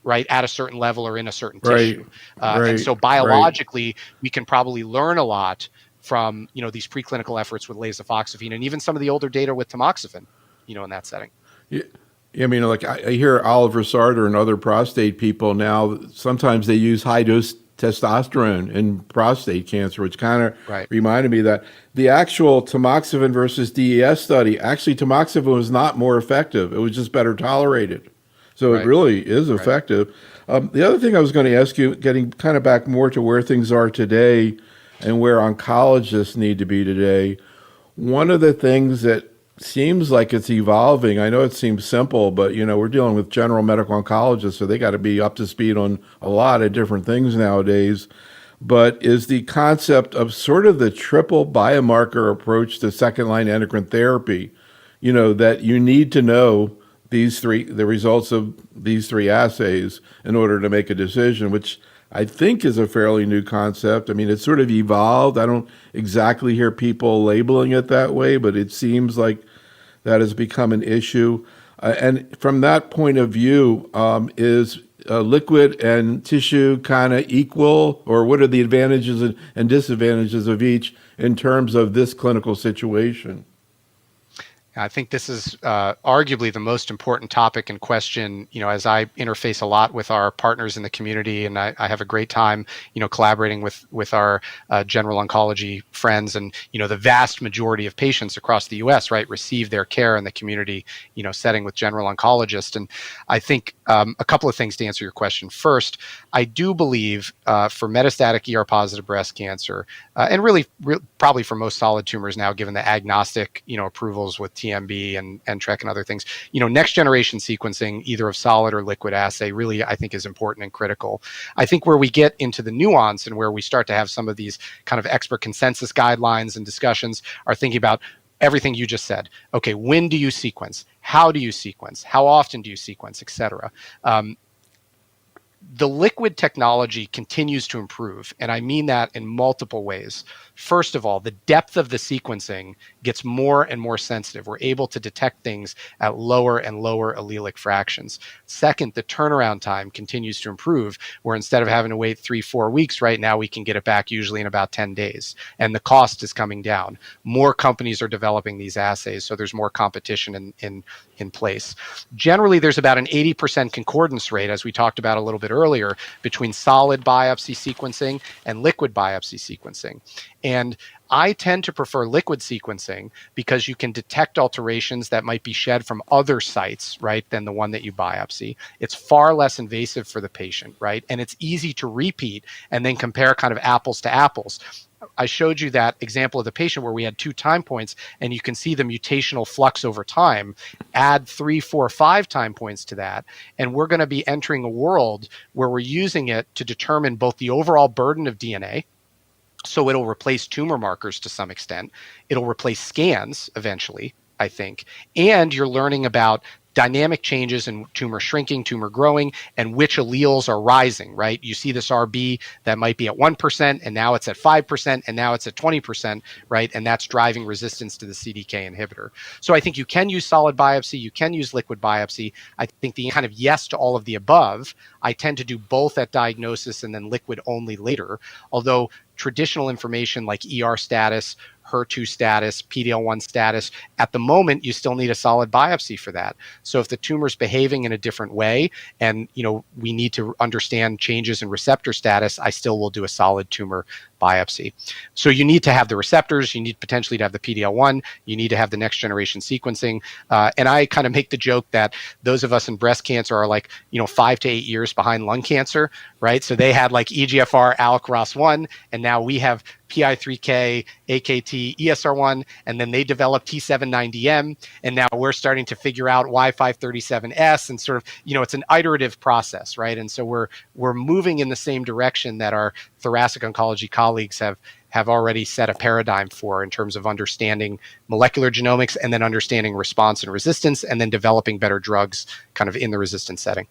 right, at a certain level or in a certain Right, tissue. And right, so right. biologically, we can probably learn a lot from these preclinical efforts with lasofoxifene and even some of the older data with tamoxifen, in that setting. Yeah, I mean, like I hear Oliver Sarter and other prostate people now, sometimes they use high dose testosterone in prostate cancer, which kind of Right. reminded me that the actual tamoxifen versus DES study, actually, tamoxifen was not more effective. It was just better tolerated. So it Right. really is Right. effective. The other thing I was going to ask you, getting kind of back more to where things are today and where oncologists need to be today, one of the things that seems like it's evolving, I know it seems simple, but we're dealing with general medical oncologists, so they got to be up to speed on a lot of different things nowadays. But is the concept of sort of the triple biomarker approach to second line endocrine therapy, that you need to know the results of these three assays in order to make a decision, which I think is a fairly new concept. I mean, it's sort of evolved. I don't exactly hear people labeling it that way, but it seems like that has become an issue. And from that point of view, is liquid and tissue kind of equal, or what are the advantages and disadvantages of each in terms of this clinical situation? I think this is arguably the most important topic in question, as I interface a lot with our partners in the community, and I have a great time, collaborating with our general oncology friends, and, the vast majority of patients across the US, right, receive their care in the community, setting with general oncologists. And I think a couple of things to answer your question. First, I do believe for metastatic ER positive breast cancer, and really probably for most solid tumors now, given the agnostic, approvals with TMB and TREC and other things, next generation sequencing, either of solid or liquid assay, really, I think, is important and critical. I think where we get into the nuance and where we start to have some of these kind of expert consensus guidelines and discussions are thinking about everything you just said. Okay, when do you sequence? How do you sequence? How often do you sequence, et cetera? The liquid technology continues to improve, and I mean that in multiple ways. First of all, the depth of the sequencing gets more and more sensitive. We're able to detect things at lower and lower allelic fractions. Second, the turnaround time continues to improve, where instead of having to wait 3-4 weeks, right now we can get it back usually in about 10 days. And the cost is coming down. More companies are developing these assays, so there's more competition in place. Generally, there's about an 80% concordance rate, as we talked about a little bit bit earlier, between solid biopsy sequencing and liquid biopsy sequencing. And I tend to prefer liquid sequencing because you can detect alterations that might be shed from other sites, right, than the one that you biopsy. It's far less invasive for the patient, right? And it's easy to repeat and then compare kind of apples to apples. I showed you that example of the patient where we had 2 time points, and you can see the mutational flux over time. Add 3, 4, 5 time points to that, and we're going to be entering a world where we're using it to determine both the overall burden of DNA. So it'll replace tumor markers to some extent. It'll replace scans eventually, I think. And you're learning about dynamic changes in tumor shrinking, tumor growing, and which alleles are rising, right? You see this RB that might be at 1%, and now it's at 5%, and now it's at 20%, right? And that's driving resistance to the CDK inhibitor. So I think you can use solid biopsy, you can use liquid biopsy. I think the kind of yes to all of the above, I tend to do both at diagnosis and then liquid only later. Although traditional information like ER status, HER2 status, PD-L1 status, at the moment, you still need a solid biopsy for that. So if the tumor's behaving in a different way and, we need to understand changes in receptor status, I still will do a solid tumor biopsy. So you need to have the receptors, you need potentially to have the PD-L1, you need to have the next generation sequencing. And I kind of make the joke that those of us in breast cancer are like, 5 to 8 years behind lung cancer, right? So they had like EGFR, ALK, ROS1, and now we have PI3K, AKT, ESR1, and then they developed T790M, and now we're starting to figure out Y537S, and sort of, it's an iterative process, right? And so we're moving in the same direction that our thoracic oncology colleagues have already set a paradigm for in terms of understanding molecular genomics and then understanding response and resistance and then developing better drugs kind of in the resistance setting.